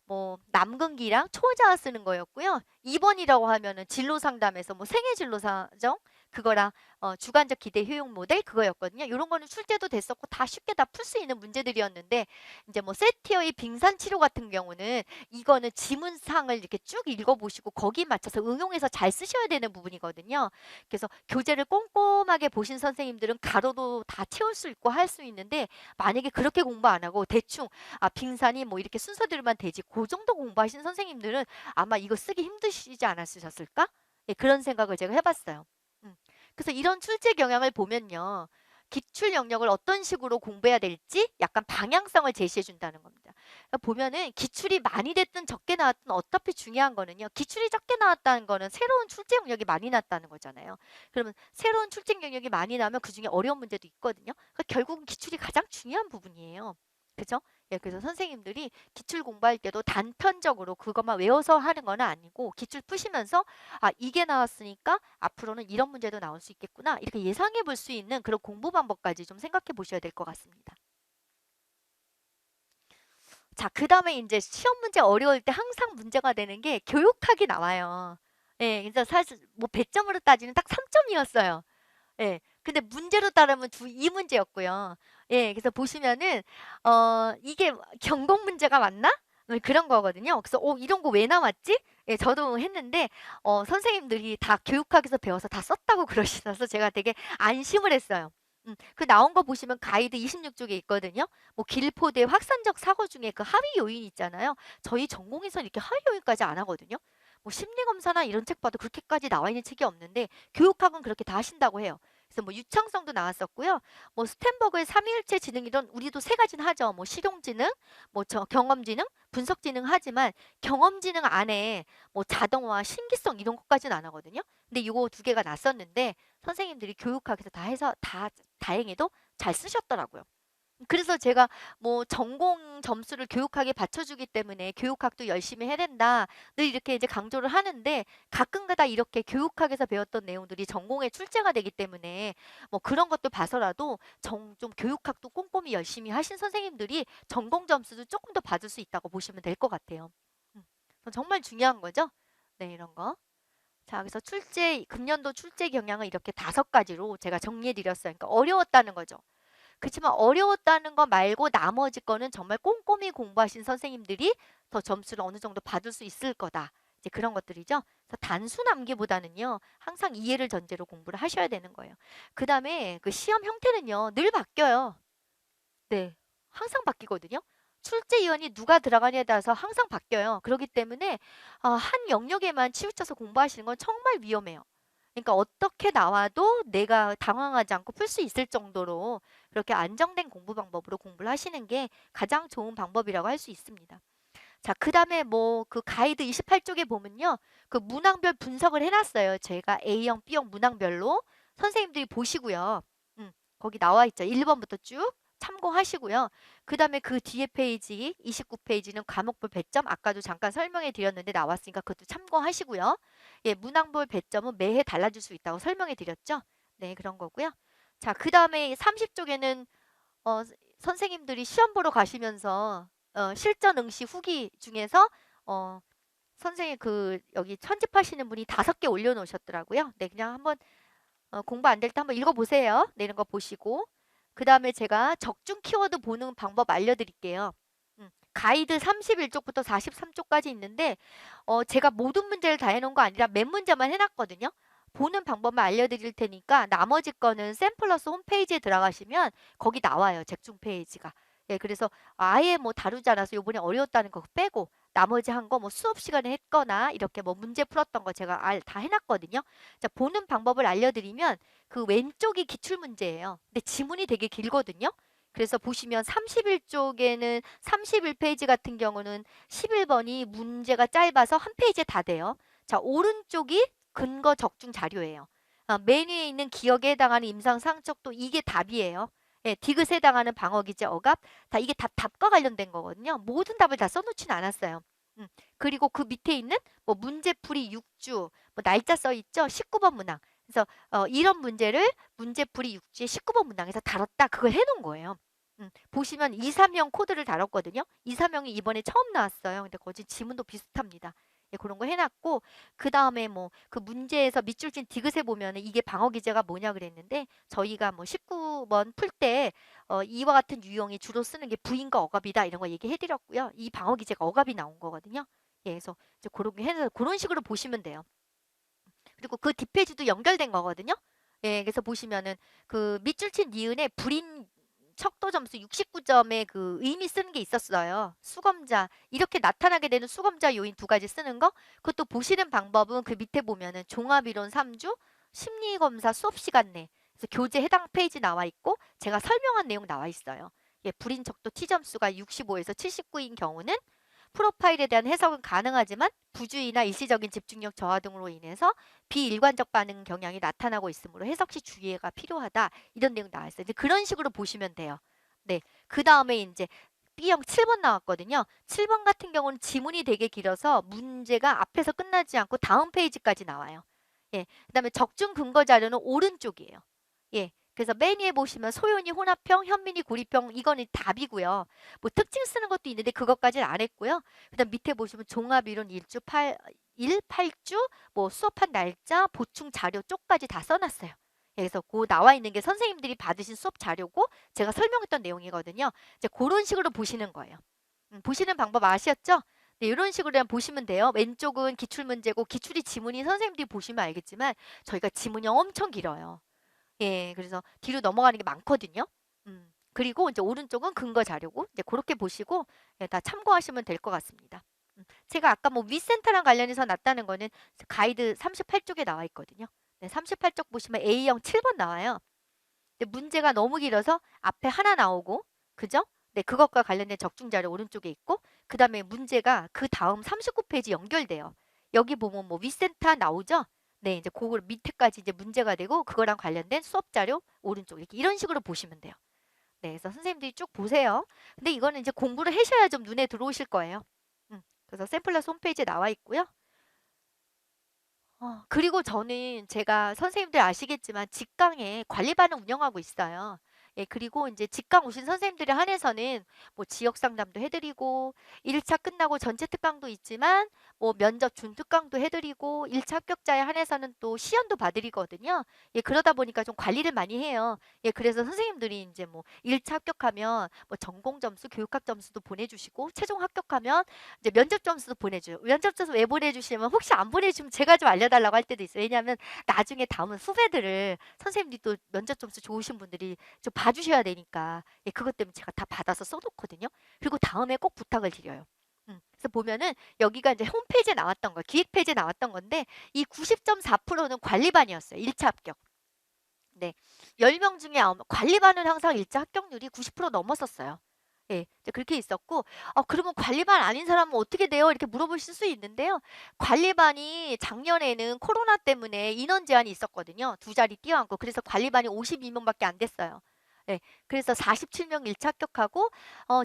A: 뭐 남근기랑 초자아 쓰는 거였고요. 2번이라고 하면은 진로 상담에서 뭐 생애 진로 사정 그거랑 주관적 기대 효용 모델 그거였거든요. 이런 거는 출제도 됐었고 다 쉽게 다 풀 수 있는 문제들이었는데 이제 뭐 세티어의 빙산 치료 같은 경우는 이거는 지문상을 이렇게 쭉 읽어보시고 거기에 맞춰서 응용해서 잘 쓰셔야 되는 부분이거든요. 그래서 교재를 꼼꼼하게 보신 선생님들은 가로도 다 채울 수 있고 할 수 있는데 만약에 그렇게 공부 안 하고 대충 빙산이 뭐 이렇게 순서대로만 되지 그 정도 공부하신 선생님들은 아마 이거 쓰기 힘드시지 않았으셨을까? 예, 그런 생각을 제가 해봤어요. 음. 그래서 이런 출제 경향을 보면요. 기출 영역을 어떤 식으로 공부해야 될지 약간 방향성을 제시해 준다는 겁니다. 그러니까 보면은 기출이 많이 됐든 적게 나왔든 어차피 중요한 거는요. 기출이 적게 나왔다는 거는 새로운 출제 영역이 많이 났다는 거잖아요. 그러면 새로운 출제 영역이 많이 나면 그중에 어려운 문제도 있거든요. 그러니까 결국은 기출이 가장 중요한 부분이에요. 그죠? 예, 그래서 선생님들이 기출 공부할 때도 단편적으로 그것만 외워서 하는 건 아니고 기출 푸시면서 아, 이게 나왔으니까 앞으로는 이런 문제도 나올 수 있겠구나. 이렇게 예상해 볼 수 있는 그런 공부 방법까지 좀 생각해 보셔야 될 것 같습니다. 자, 그 다음에 이제 시험 문제 어려울 때 항상 문제가 되는 게 교육학이 나와요. 예, 그래서 사실 뭐 100점으로 따지면 딱 3점이었어요. 예. 근데 문제로 따르면 이 문제였고요. 예, 그래서 보시면은 이게 경공 문제가 맞나? 그런 거거든요. 그래서 이런 거 왜 나왔지? 예, 저도 했는데 선생님들이 다 교육학에서 배워서 다 썼다고 그러시셔서 제가 되게 안심을 했어요. 그 나온 거 보시면 가이드 26쪽에 있거든요. 뭐 길포대 확산적 사고 중에 그 하위 요인 있잖아요. 저희 전공에서는 이렇게 하위 요인까지 안 하거든요. 뭐 심리검사나 이런 책 봐도 그렇게까지 나와 있는 책이 없는데 교육학은 그렇게 다 하신다고 해요. 그래서 뭐 유창성도 나왔었고요. 뭐 스탠버그의 삼위일체 지능 이런 우리도 세 가지는 하죠. 뭐 실용지능, 뭐 경험지능, 분석지능 하지만 경험지능 안에 뭐 자동화, 신기성 이런 것까지는 안 하거든요. 근데 이거 두 개가 났었는데 선생님들이 교육학에서 다 해서 다 다행히도 잘 쓰셨더라고요. 그래서 제가 뭐 전공 점수를 교육학에 받쳐주기 때문에 교육학도 열심히 해야 된다. 늘 이렇게 이제 강조를 하는데 가끔가다 이렇게 교육학에서 배웠던 내용들이 전공에 출제가 되기 때문에 뭐 그런 것도 봐서라도 좀 교육학도 꼼꼼히 열심히 하신 선생님들이 전공 점수도 조금 더 받을 수 있다고 보시면 될 것 같아요. 음, 정말 중요한 거죠. 네, 이런 거. 자, 그래서 금년도 출제 경향을 이렇게 5가지로 제가 정리해 드렸어요. 그러니까 어려웠다는 거죠. 그렇지만 어려웠다는 거 말고 나머지 거는 정말 꼼꼼히 공부하신 선생님들이 더 점수를 어느 정도 받을 수 있을 거다. 이제 그런 것들이죠. 그래서 단순 암기보다는요. 항상 이해를 전제로 공부를 하셔야 되는 거예요. 그다음에 그 시험 형태는요. 늘 바뀌어요. 네. 항상 바뀌거든요. 출제위원이 누가 들어가냐에 따라서 항상 바뀌어요. 그렇기 때문에 한 영역에만 치우쳐서 공부하시는 건 정말 위험해요. 그러니까 어떻게 나와도 내가 당황하지 않고 풀 수 있을 정도로 그렇게 안정된 공부 방법으로 공부를 하시는 게 가장 좋은 방법이라고 할 수 있습니다. 자, 그다음에 뭐 그 가이드 28쪽에 보면요. 그 문항별 분석을 해놨어요. 제가 A형, B형 문항별로 선생님들이 보시고요. 거기 나와 있죠. 1번부터 쭉 참고하시고요. 그다음에 그 뒤에 페이지 29페이지는 과목별 배점 아까도 잠깐 설명해 드렸는데 나왔으니까 그것도 참고하시고요. 예, 문항별 배점은 매해 달라질 수 있다고 설명해 드렸죠. 네, 그런 거고요. 자, 그다음에 30쪽에는 선생님들이 시험 보러 가시면서 실전 응시 후기 중에서 어, 선생님 그 여기 편집하시는 분이 5개 올려놓으셨더라고요. 네, 그냥 한번 공부 안 될 때 한번 읽어보세요. 네, 이런 거 보시고 그 다음에 제가 적중 키워드 보는 방법 알려드릴게요. 가이드 31쪽부터 43쪽까지 있는데 제가 모든 문제를 다 해놓은 거 아니라 몇 문제만 해놨거든요. 보는 방법만 알려드릴 테니까 나머지 거는 샘플러스 홈페이지에 들어가시면 거기 나와요. 적중 페이지가. 예, 그래서 아예 뭐 다루지 않아서 요번에 어려웠다는 거 빼고 나머지 한 거 뭐 수업 시간에 했거나 이렇게 뭐 문제 풀었던 거 제가 다 해놨거든요. 자, 보는 방법을 알려드리면 그 왼쪽이 기출 문제예요. 근데 지문이 되게 길거든요. 그래서 보시면 31쪽에는 31페이지 같은 경우는 11번이 문제가 짧아서 한 페이지에 다 돼요. 자, 오른쪽이 근거 적중 자료예요. 맨 위에 있는 기억에 해당하는 임상 상척도 이게 답이에요. 예, 디귿에 해당하는 방어 기제 억압 다 이게 답과 관련된 거거든요. 모든 답을 다 써놓지는 않았어요. 그리고 그 밑에 있는 뭐 문제풀이 6주 뭐 날짜 써 있죠. 19번 문항. 그래서 이런 문제를 문제풀이 6주에 19번 문항에서 다뤘다. 그걸 해놓은 거예요. 보시면 2, 3형 코드를 다뤘거든요. 2, 3형이 이번에 처음 나왔어요. 근데 거기 지문도 비슷합니다. 예, 그런 거 해놨고 그 다음에 뭐 그 문제에서 밑줄 친 디귿에 보면은 이게 방어 기제가 뭐냐 그랬는데 저희가 뭐 19번 풀 때 이와 같은 유형이 주로 쓰는 게 부인과 억압이다 이런 거 얘기해드렸고요. 이 방어 기제가 억압이 나온 거거든요. 예, 그래서 이제 그런 게 해서 그런 식으로 보시면 돼요. 그리고 그 뒷페이지도 연결된 거거든요. 예, 그래서 보시면은 그 밑줄 친 니은에 불인 척도 점수 69점에 그 의미 쓰는 게 있었어요. 수검자 이렇게 나타나게 되는 수검자 요인 두 가지 쓰는 거. 그것도 보시는 방법은 그 밑에 보면은 종합이론 3주 심리검사 수업 시간 내 그래서 교재 해당 페이지 나와 있고 제가 설명한 내용 나와 있어요. 예, 불인 척도 T점수가 65에서 79인 경우는 프로파일에 대한 해석은 가능하지만 부주의나 일시적인 집중력 저하 등으로 인해서 비일관적 반응 경향이 나타나고 있으므로 해석 시 주의가 필요하다. 이런 내용 나와 있어요. 이제 그런 식으로 보시면 돼요. 네. 그 다음에 이제 B형 7번 나왔거든요. 7번 같은 경우는 지문이 되게 길어서 문제가 앞에서 끝나지 않고 다음 페이지까지 나와요. 예. 그다음에 적중 근거 자료는 오른쪽이에요. 예. 그래서 맨 위에 보시면 소연이 혼합형, 현민이 고립형 이거는 답이고요. 뭐 특징 쓰는 것도 있는데 그것까지는 안 했고요. 그다음 밑에 보시면 종합이론 8주 뭐 수업한 날짜, 보충 자료 쪽까지 다 써놨어요. 예, 그래서 그 나와 있는 게 선생님들이 받으신 수업 자료고 제가 설명했던 내용이거든요. 이제 그런 식으로 보시는 거예요. 보시는 방법 아시었죠? 네, 이런 식으로 그냥 보시면 돼요. 왼쪽은 기출문제고 기출이 지문이 선생님들이 보시면 알겠지만 저희가 지문이 엄청 길어요. 예, 그래서 뒤로 넘어가는 게 많거든요. 그리고 이제 오른쪽은 근거 자료고 이제 그렇게 보시고 예, 다 참고하시면 될 것 같습니다. 제가 아까 뭐 위센터랑 관련해서 났다는 거는 가이드 38쪽에 나와 있거든요. 네, 38쪽 보시면 A형 7번 나와요. 근데 문제가 너무 길어서 앞에 하나 나오고 그죠? 네, 그것과 관련된 적중 자료 오른쪽에 있고 그다음에 문제가 그 다음 39페이지 연결돼요. 여기 보면 뭐 위센터 나오죠? 네, 이제 그걸 밑에까지 이제 문제가 되고 그거랑 관련된 수업 자료 오른쪽 이렇게 이런 식으로 보시면 돼요. 네, 그래서 선생님들이 쭉 보세요. 근데 이거는 이제 공부를 하셔야 좀 눈에 들어오실 거예요. 그래서 샘플러스 홈페이지에 나와 있고요. 그리고 저는 제가 선생님들 아시겠지만 직강에 관리반을 운영하고 있어요. 예, 그리고 이제 직강 오신 선생님들에 한해서는 뭐 지역 상담도 해드리고 1차 끝나고 전체 특강도 있지만 뭐 면접 준 특강도 해드리고 1차 합격자에 한해서는 또 시연도 봐드리거든요. 예, 그러다 보니까 좀 관리를 많이 해요. 예, 그래서 선생님들이 이제 뭐 1차 합격하면 뭐 전공 점수, 교육학 점수도 보내주시고 최종 합격하면 이제 면접 점수도 보내줘요. 면접 점수 왜 보내주시면 혹시 안 보내주면 제가 좀 알려달라고 할 때도 있어요. 왜냐하면 나중에 다음은 후배들을 선생님들이 또 면접 점수 좋으신 분들이 좀 봐주셔야 되니까 예, 그것 때문에 제가 다 받아서 써놓거든요. 그리고 다음에 꼭 부탁을 드려요. 그래서 보면은 여기가 이제 홈페이지에 나왔던 거, 기획 페이지에 나왔던 건데 이 90.4%는 관리반이었어요. 1차 합격. 네. 10명 중에 관리반은 항상 1차 합격률이 90% 넘었었어요. 예, 이제 그렇게 있었고, 그러면 관리반 아닌 사람은 어떻게 돼요? 이렇게 물어보실 수 있는데요. 관리반이 작년에는 코로나 때문에 인원 제한이 있었거든요. 두 자리 뛰어앉고, 그래서 관리반이 52명밖에 안 됐어요. 예, 그래서 47명 1차 합격하고,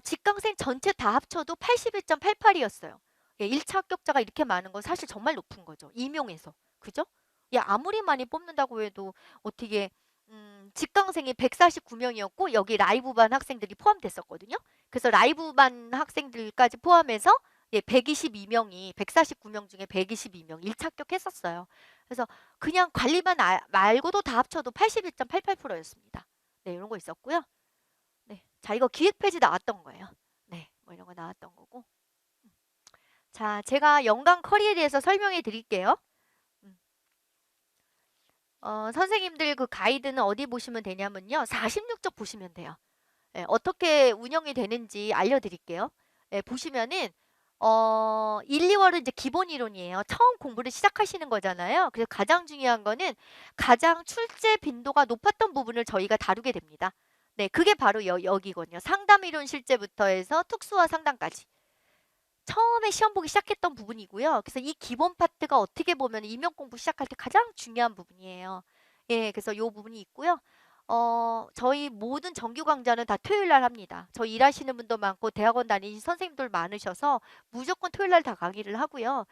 A: 직강생 전체 다 합쳐도 81.88이었어요. 예, 1차 합격자가 이렇게 많은 건 사실 정말 높은 거죠. 임용에서. 그죠? 야, 아무리 많이 뽑는다고 해도 어떻게 직강생이 149명이었고 여기 라이브반 학생들이 포함됐었거든요. 그래서 라이브반 학생들까지 포함해서 예, 122명이 149명 중에 122명 1차 합격했었어요. 그래서 그냥 관리반 말고도 다 합쳐도 81.88%였습니다. 네, 이런 거 있었고요. 네. 자, 이거 기획 페이지 나왔던 거예요. 네, 뭐 이런 거 나왔던 거고. 자, 제가 연강 커리에 대해서 설명해 드릴게요. 선생님들 그 가이드는 어디 보시면 되냐면요. 46쪽 보시면 돼요. 예, 어떻게 운영이 되는지 알려드릴게요. 예, 보시면은 1, 2월은 이제 기본 이론이에요. 처음 공부를 시작하시는 거잖아요. 그래서 가장 중요한 거는 가장 출제 빈도가 높았던 부분을 저희가 다루게 됩니다. 네, 그게 바로 여기거든요. 상담 이론 실제부터 해서 특수화 상담까지. 처음에 시험 보기 시작했던 부분이고요. 그래서 이 기본 파트가 어떻게 보면 임용 공부 시작할 때 가장 중요한 부분이에요. 예, 그래서 요 부분이 있고요. 저희 모든 정규 강좌는 다 토요일 날 합니다. 저 일하시는 분도 많고 대학원 다니신 선생님들 많으셔서 무조건 토요일 날 다 강의를 하고요.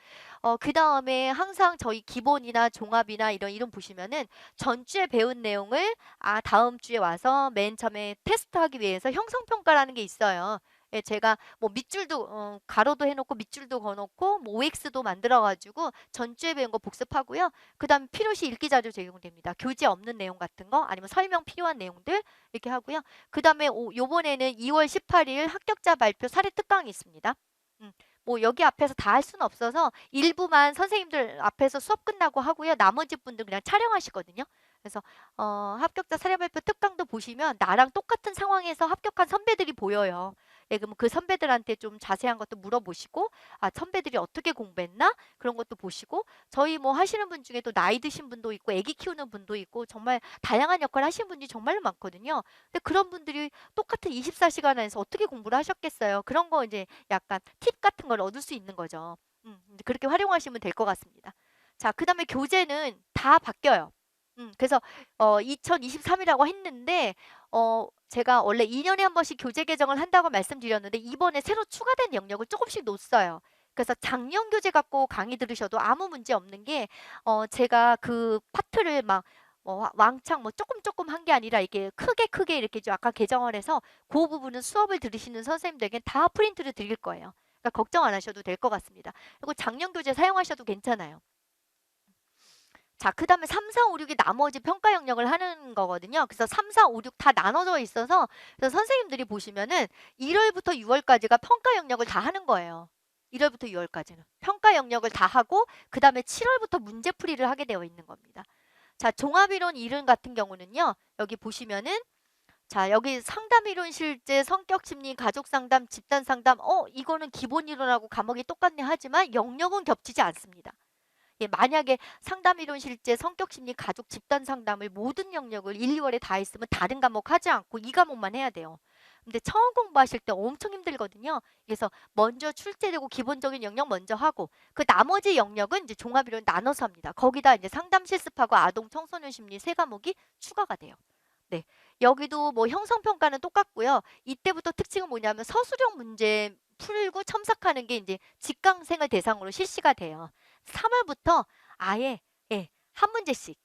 A: 그다음에 항상 저희 기본이나 종합이나 이런 보시면은 전주에 배운 내용을 다음 주에 와서 맨 처음에 테스트하기 위해서 형성평가라는 게 있어요. 예, 제가 뭐 밑줄도 가로도 해놓고 밑줄도 그어놓고 뭐 OX도 만들어가지고 전주에 배운 거 복습하고요. 그다음에 필요시 읽기 자료 제공됩니다. 교재 없는 내용 같은 거 아니면 설명 필요한 내용들 이렇게 하고요. 그다음에 요번에는 2월 18일 합격자 발표 사례 특강이 있습니다. 뭐 여기 앞에서 다 할 수는 없어서 일부만 선생님들 앞에서 수업 끝나고 하고요. 나머지 분들 그냥 촬영하시거든요. 그래서 합격자 사례 발표 특강도 보시면 나랑 똑같은 상황에서 합격한 선배들이 보여요. 예, 그럼 그 선배들한테 좀 자세한 것도 물어보시고, 선배들이 어떻게 공부했나? 그런 것도 보시고, 저희 뭐 하시는 분 중에 또 나이 드신 분도 있고, 아기 키우는 분도 있고, 정말 다양한 역할 하시는 분들이 정말로 많거든요. 근데 그런 분들이 똑같은 24시간 안에서 어떻게 공부를 하셨겠어요? 그런 거 이제 약간 팁 같은 걸 얻을 수 있는 거죠. 그렇게 활용하시면 될 것 같습니다. 자, 그 다음에 교재는 다 바뀌어요. 그래서 2023이라고 했는데 제가 원래 2년에 한 번씩 교재 개정을 한다고 말씀드렸는데 이번에 새로 추가된 영역을 조금씩 놓았어요. 그래서 작년 교재 갖고 강의 들으셔도 아무 문제 없는 게 제가 그 파트를 막 왕창 뭐 조금 한 게 아니라 이게 크게 이렇게 좀 약간 개정을 해서 그 부분은 수업을 들으시는 선생님들에게 다 프린트를 드릴 거예요. 그러니까 걱정 안 하셔도 될 것 같습니다. 그리고 작년 교재 사용하셔도 괜찮아요. 자, 그 다음에 3, 4, 5, 6이 나머지 평가 영역을 하는 거거든요. 그래서 3, 4, 5, 6 다 나눠져 있어서 그래서 선생님들이 보시면은 1월부터 6월까지가 평가 영역을 다 하는 거예요. 1월부터 6월까지는. 평가 영역을 다 하고 그 다음에 7월부터 문제풀이를 하게 되어 있는 겁니다. 자, 종합이론 이론 같은 경우는요. 여기 보시면은 자, 여기 상담이론 실제, 성격심리, 가족상담, 집단상담 이거는 기본이론하고 과목이 똑같네 하지만 영역은 겹치지 않습니다. 예, 만약에 상담이론 실제, 성격심리, 가족, 집단 상담을 모든 영역을 1, 2월에 다 했으면 다른 과목 하지 않고 이 과목만 해야 돼요. 근데 처음 공부하실 때 엄청 힘들거든요. 그래서 먼저 출제되고 기본적인 영역 먼저 하고 그 나머지 영역은 이제 종합이론 나눠서 합니다. 거기다 이제 상담 실습하고 아동 청소년 심리 세 과목이 추가가 돼요. 네. 여기도 뭐 형성평가는 똑같고요. 이때부터 특징은 뭐냐면 서술형 문제 풀고 첨삭하는 게 이제 직강생을 대상으로 실시가 돼요. 3월부터 아예 예, 한 문제씩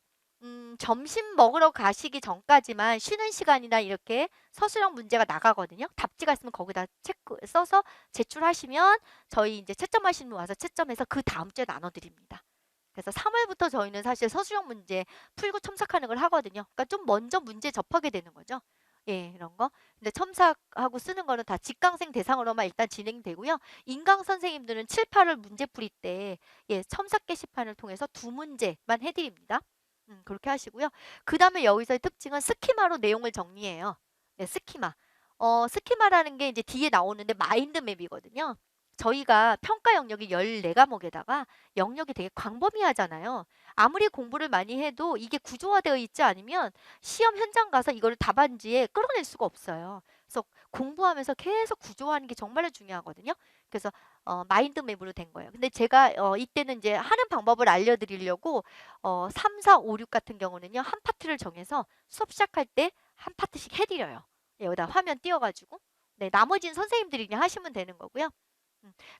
A: 점심 먹으러 가시기 전까지만 쉬는 시간이나 이렇게 서술형 문제가 나가거든요. 답지가 있으면 거기다 체크 써서 제출하시면 저희 이제 채점하시는 분 와서 채점해서 그 다음 주에 나눠드립니다. 그래서 3월부터 저희는 사실 서술형 문제 풀고 첨삭하는 걸 하거든요. 그러니까 좀 먼저 문제 접하게 되는 거죠. 예, 이런 거. 근데 첨삭하고 쓰는 거는 다 직강생 대상으로만 일단 진행되고요. 인강 선생님들은 7, 8월 문제풀이 때 예, 첨삭 게시판을 통해서 두 문제만 해드립니다. 그렇게 하시고요. 그 다음에 여기서의 특징은 스키마로 내용을 정리해요. 네, 스키마. 스키마라는 게 이제 뒤에 나오는데 마인드맵이거든요. 저희가 평가 영역이 14과목에다가 영역이 되게 광범위하잖아요. 아무리 공부를 많이 해도 이게 구조화되어 있지 않으면 시험 현장 가서 이거를 답안지에 끌어낼 수가 없어요. 그래서 공부하면서 계속 구조화하는 게 정말로 중요하거든요. 그래서 마인드맵으로 된 거예요. 근데 제가 이때는 이제 하는 방법을 알려드리려고 3, 4, 5, 6 같은 경우는요. 한 파트를 정해서 수업 시작할 때 한 파트씩 해드려요. 여기다 화면 띄워가지고 네, 나머지는 선생님들이 그냥 하시면 되는 거고요.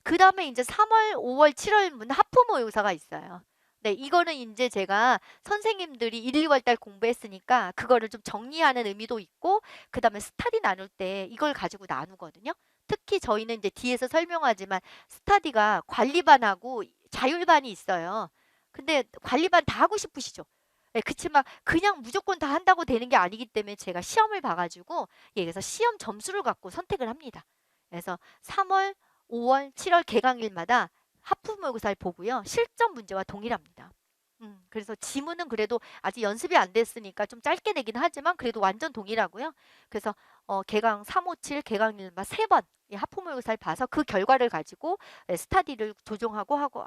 A: 그 다음에 이제 3월, 5월, 7월 문 하프 모의고사가 있어요. 네, 이거는 이제 제가 선생님들이 1, 2월 달 공부했으니까 그거를 좀 정리하는 의미도 있고, 그 다음에 스터디 나눌 때 이걸 가지고 나누거든요. 특히 저희는 이제 뒤에서 설명하지만 스터디가 관리반하고 자율반이 있어요. 근데 관리반 다 하고 싶으시죠? 네, 그치만 그냥 무조건 다 한다고 되는 게 아니기 때문에 제가 시험을 봐가지고, 예, 그래서 시험 점수를 갖고 선택을 합니다. 그래서 3월, 5월, 7월 개강일마다 하프 모의고사를 보고요. 실전 문제와 동일합니다. 그래서 지문은 그래도 아직 연습이 안 됐으니까 좀 짧게 내긴 하지만 그래도 완전 동일하고요. 그래서 개강 3, 5, 7 개강일마 3번 하프 모의고사를 봐서 그 결과를 가지고 스터디를 조정하고 하고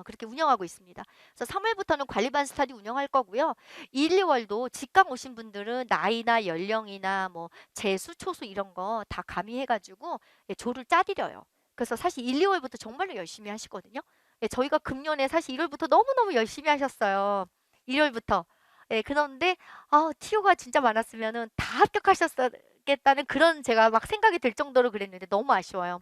A: 그렇게 운영하고 있습니다. 그래서 3월부터는 관리반 스터디 운영할 거고요. 1, 2월도 직강 오신 분들은 나이나 연령이나 뭐 재수, 초수 이런 거 다 가미해가지고 조를 짜드려요. 그래서 사실 1, 2월부터 정말로 열심히 하시거든요. 예, 저희가 금년에 사실 1월부터 너무너무 열심히 하셨어요. 1월부터. 예, 그런데 TO가 진짜 많았으면은 다 합격하셨겠다는 그런 제가 막 생각이 들 정도로 그랬는데 너무 아쉬워요.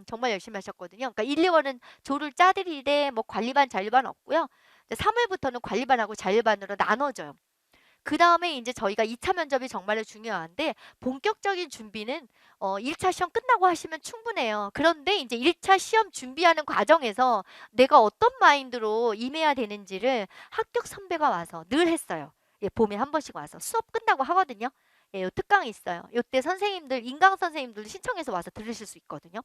A: 정말 열심히 하셨거든요. 그러니까 1, 2월은 조를 짜드리되 뭐 관리반, 자율반 없고요. 3월부터는 관리반하고 자율반으로 나눠져요. 그 다음에 이제 저희가 2차 면접이 정말로 중요한데 본격적인 준비는 1차 시험 끝나고 하시면 충분해요. 그런데 이제 1차 시험 준비하는 과정에서 내가 어떤 마인드로 임해야 되는지를 합격 선배가 와서 늘 했어요. 예, 봄에 한 번씩 와서 수업 끝나고 하거든요. 예, 요 특강이 있어요. 요때 선생님들, 인강 선생님들 신청해서 와서 들으실 수 있거든요.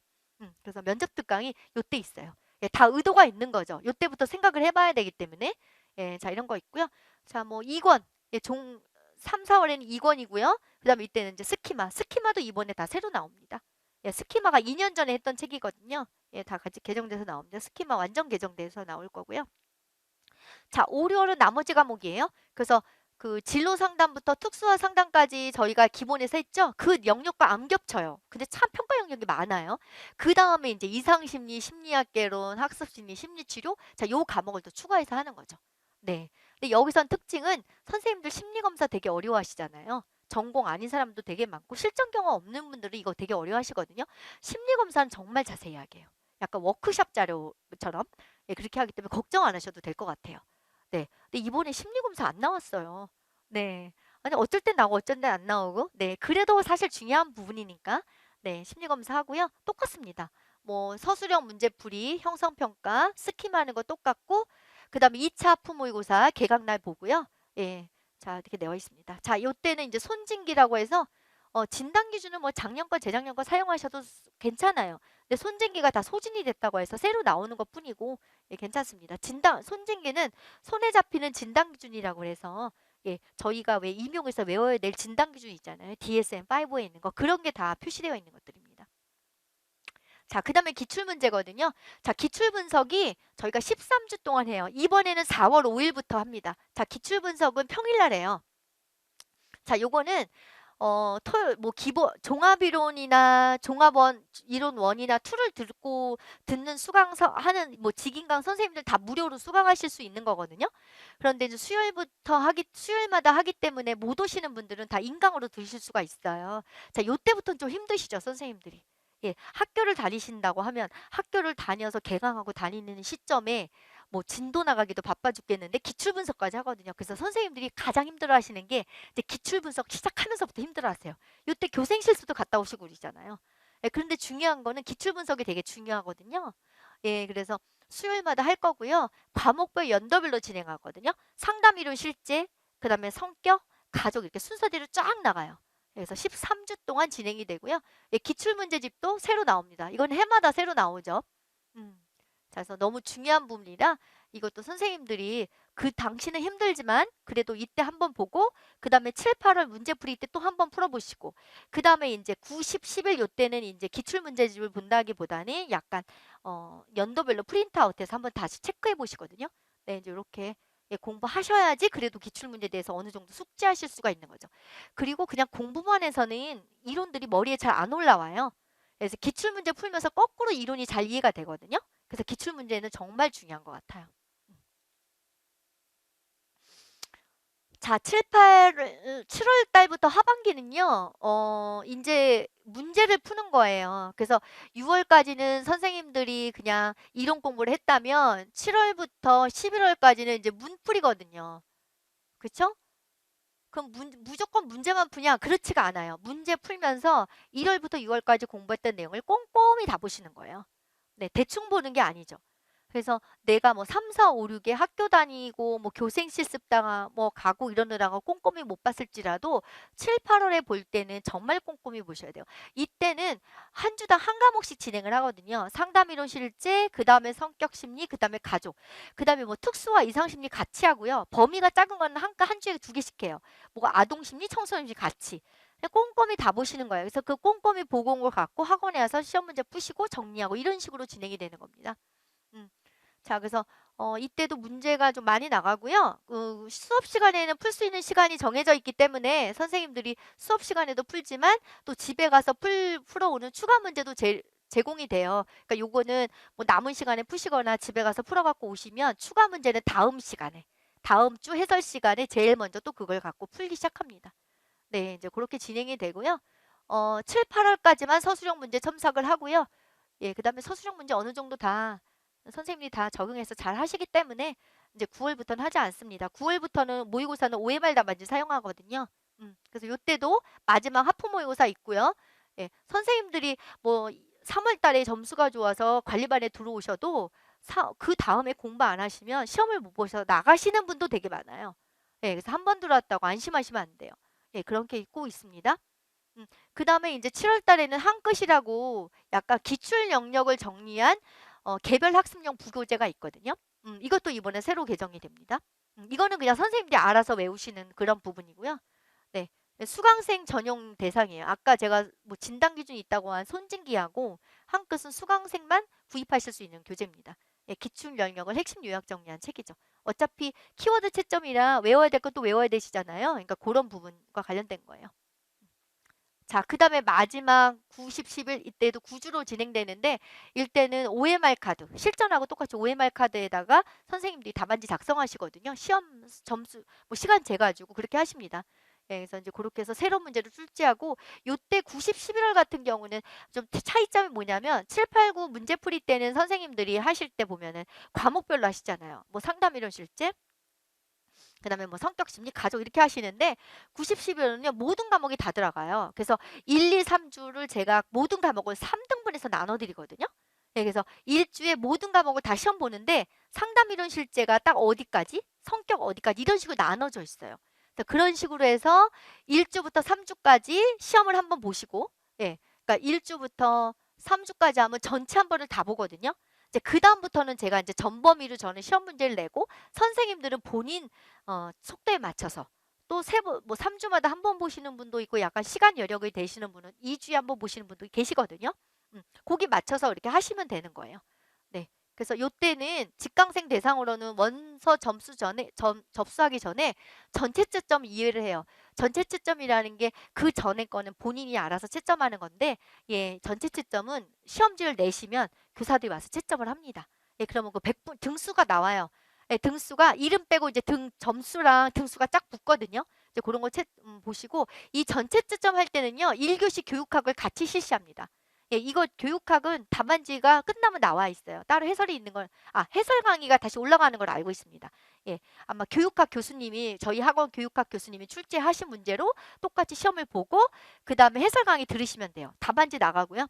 A: 그래서 면접 특강이 요때 있어요. 예, 다 의도가 있는 거죠. 요때부터 생각을 해봐야 되기 때문에. 예, 자, 이런 거 있고요. 자, 뭐 2권. 예, 3, 4월에는 2권이고요. 그 다음에 이때는 이제 스키마. 스키마도 이번에 다 새로 나옵니다. 예, 스키마가 2년 전에 했던 책이거든요. 예, 다 같이 개정돼서 나옵니다. 스키마 완전 개정돼서 나올 거고요. 자, 5, 6월은 나머지 과목이에요. 그래서 그 진로 상담부터 특수화 상담까지 저희가 기본에서 했죠. 그 영역과 안 겹쳐요. 근데 참 평가 영역이 많아요. 그 다음에 이제 이상심리, 심리학개론, 학습심리, 심리치료. 자, 요 과목을 또 추가해서 하는 거죠. 네. 근데 여기선 특징은 선생님들 심리검사 되게 어려워하시잖아요. 전공 아닌 사람도 되게 많고 실전 경험 없는 분들은 이거 되게 어려워하시거든요. 심리검사는 정말 자세히 하게 해요. 약간 워크샵 자료처럼 예, 그렇게 하기 때문에 걱정 안 하셔도 될 것 같아요. 네. 근데 이번에 심리검사 안 나왔어요. 네. 아니 어쩔 땐 나오고 어쩔 땐 안 나오고. 네. 그래도 사실 중요한 부분이니까. 네. 심리검사 하고요. 똑같습니다. 뭐 서술형 문제풀이, 형성평가, 스키마 하는 거 똑같고 그다음에 2차 하프 모의고사 개강날 보고요. 예. 자, 이렇게 되어 있습니다. 자, 요때는 이제 손진기라고 해서 진단 기준은 뭐 작년 거, 재작년 거 사용하셔도 괜찮아요. 근데 손진기가 다 소진이 됐다고 해서 새로 나오는 것뿐이고 예, 괜찮습니다. 손진기는 손에 잡히는 진단 기준이라고 해서 예, 저희가 왜 임용에서 외워야 될 진단 기준 있잖아요. DSM-5에 있는 거 그런 게 다 표시되어 있는 것들입니다. 자, 그 다음에 기출문제거든요. 자, 기출분석이 저희가 13주 동안 해요. 이번에는 4월 5일부터 합니다. 자, 기출분석은 평일날 해요. 자, 요거는 뭐 기본 종합이론이나 종합원 이론 원이나 툴을 듣는 수강서 하는 뭐 직인강 선생님들 다 무료로 수강하실 수 있는 거거든요. 그런데 이제 수요일마다 하기 때문에 못 오시는 분들은 다 인강으로 들으실 수가 있어요. 자, 요때부터는 좀 힘드시죠, 선생님들이. 예, 학교를 다니신다고 하면 학교를 다녀서 개강하고 다니는 시점에 뭐 진도 나가기도 바빠 죽겠는데 기출 분석까지 하거든요. 그래서 선생님들이 가장 힘들어 하시는 게 이제 기출 분석 시작하면서부터 힘들어 하세요. 이때 교생 실수도 갔다 오시고 그러잖아요. 예, 그런데 중요한 거는 기출 분석이 되게 중요하거든요. 예, 그래서 수요일마다 할 거고요. 과목별 연도별로 진행하거든요. 상담 이론 실제, 그다음에 성격, 가족 이렇게 순서대로 쫙 나가요. 그래서 13주 동안 진행이 되고요. 예, 기출문제집도 새로 나옵니다. 이건 해마다 새로 나오죠. 자, 그래서 너무 중요한 부분이라 이것도 선생님들이 그 당시는 힘들지만 그래도 이때 한번 보고 그 다음에 7, 8월 문제풀이 때 또 한번 풀어보시고 그 다음에 이제 9, 10, 11 요때는 이제 기출문제집을 본다기보다는 약간 연도별로 프린트아웃해서 한번 다시 체크해 보시거든요. 네, 이제 이렇게 예, 공부하셔야지 그래도 기출문제에 대해서 어느 정도 숙지하실 수가 있는 거죠. 그리고 그냥 공부만 해서는 이론들이 머리에 잘 안 올라와요. 그래서 기출문제 풀면서 거꾸로 이론이 잘 이해가 되거든요. 그래서 기출문제는 정말 중요한 것 같아요. 자, 7월 달부터 하반기는요, 이제 문제를 푸는 거예요. 그래서 6월까지는 선생님들이 그냥 이론 공부를 했다면 7월부터 11월까지는 이제 문풀이거든요. 그쵸? 그럼 무조건 문제만 푸냐? 그렇지가 않아요. 문제 풀면서 1월부터 6월까지 공부했던 내용을 꼼꼼히 다 보시는 거예요. 네, 대충 보는 게 아니죠. 그래서 내가 뭐 3, 4, 5, 6에 학교 다니고 뭐 교생 실습당 뭐 가고 이러느라고 꼼꼼히 못 봤을지라도 7, 8월에 볼 때는 정말 꼼꼼히 보셔야 돼요. 이때는 한 주당 한 과목씩 진행을 하거든요. 상담이론 실제, 그 다음에 성격 심리, 그 다음에 가족, 그 다음에 뭐 특수와 이상 심리 같이 하고요. 범위가 작은 건 한 주에 2개씩 해요. 뭐 아동 심리, 청소년 심리 같이. 꼼꼼히 다 보시는 거예요. 그래서 그 꼼꼼히 보고 온 걸 갖고 학원에 와서 시험 문제 푸시고 정리하고 이런 식으로 진행이 되는 겁니다. 음. 자, 그래서 이때도 문제가 좀 많이 나가고요. 수업 시간에는 풀 수 있는 시간이 정해져 있기 때문에 선생님들이 수업 시간에도 풀지만 또 집에 가서 풀어오는 추가 문제도 제공이 돼요. 그러니까 요거는 뭐 남은 시간에 푸시거나 집에 가서 풀어갖고 오시면 추가 문제는 다음 시간에, 다음 주 해설 시간에 제일 먼저 또 그걸 갖고 풀기 시작합니다. 네, 이제 그렇게 진행이 되고요. 7, 8월까지만 서술형 문제 첨삭을 하고요. 예, 그다음에 서술형 문제 어느 정도 다 선생님이 다 적응해서 잘 하시기 때문에 이제 9월부터는 하지 않습니다. 9월부터는 모의고사는 OMR 답안지 사용하거든요. 그래서 요때도 마지막 하프 모의고사 있고요. 예, 선생님들이 뭐 3월 달에 점수가 좋아서 관리반에 들어오셔도 그 다음에 공부 안 하시면 시험을 못 보셔서 나가시는 분도 되게 많아요. 예, 그래서 한 번 들어왔다고 안심하시면 안 돼요. 예, 그런 게 있고 있습니다. 그 다음에 이제 7월 달에는 한끝이라고 약간 기출 영역을 정리한 개별 학습용 부교재가 있거든요. 이것도 이번에 새로 개정이 됩니다. 이거는 그냥 선생님들이 알아서 외우시는 그런 부분이고요. 네. 네, 수강생 전용 대상이에요. 아까 제가 뭐 진단 기준이 있다고 한 손진기하고 한끝은 수강생만 구입하실 수 있는 교재입니다. 예, 기출 영역을 핵심 요약 정리한 책이죠. 어차피 키워드 채점이라 외워야 될 것도 외워야 되시잖아요. 그러니까 그런 부분과 관련된 거예요. 자, 그 다음에 마지막 90, 11 이때도 구주로 진행되는데 이때는 OMR 카드, 실전하고 똑같이 OMR 카드에다가 선생님들이 답안지 작성하시거든요. 시험 점수, 뭐 시간 재가지고 그렇게 하십니다. 예, 그래서 이제 그렇게 해서 새로운 문제를 출제하고 요때 90, 11월 같은 경우는 좀 차이점이 뭐냐면 7, 8, 9 문제풀이 때는 선생님들이 하실 때 보면은 과목별로 하시잖아요. 뭐 상담 이론 실제, 그다음에 뭐 성격 심리 가족 이렇게 하시는데 90, 11은요 모든 과목이 다 들어가요. 그래서 1, 2, 3주를 제가 모든 과목을 3등분해서 나눠 드리거든요. 네, 그래서 일주에 모든 과목을 다 시험 보는데 상담 이론 실제가 딱 어디까지, 성격 어디까지 이런 식으로 나눠져 있어요. 그래서 그런 식으로 해서 1주부터 3주까지 시험을 한번 보시고, 예, 그러니까 1주부터 3주까지 하면 전체 한 번을 다 보거든요. 이제 그 다음부터는 제가 이제 전범위로 저는 시험 문제를 내고 선생님들은 본인 속도에 맞춰서 또 뭐 3주마다 한 번 보시는 분도 있고 약간 시간 여력이 되시는 분은 2주에 한 번 보시는 분도 계시거든요. 거기 맞춰서 이렇게 하시면 되는 거예요. 네. 그래서 요때는 직강생 대상으로는 원서 점수 전에 접수하기 전에 전체 채점 이해를 해요. 전체 채점이라는 게 그 전에 거는 본인이 알아서 채점하는 건데 예, 전체 채점은 시험지를 내시면 교사들이 와서 채점을 합니다. 예, 그러면 그 100분 등수가 나와요. 예, 등수가 이름 빼고 이제 점수랑 등수가 쫙 붙거든요. 이제 그런 거 보시고 이 전체 채점 할 때는요. 1교시 교육학을 같이 실시합니다. 예, 이거 교육학은 답안지가 끝나면 나와 있어요. 따로 해설이 있는 걸, 해설 강의가 다시 올라가는 걸 알고 있습니다. 예, 아마 교육학 교수님이, 저희 학원 교육학 교수님이 출제하신 문제로 똑같이 시험을 보고, 그 다음에 해설 강의 들으시면 돼요. 답안지 나가고요.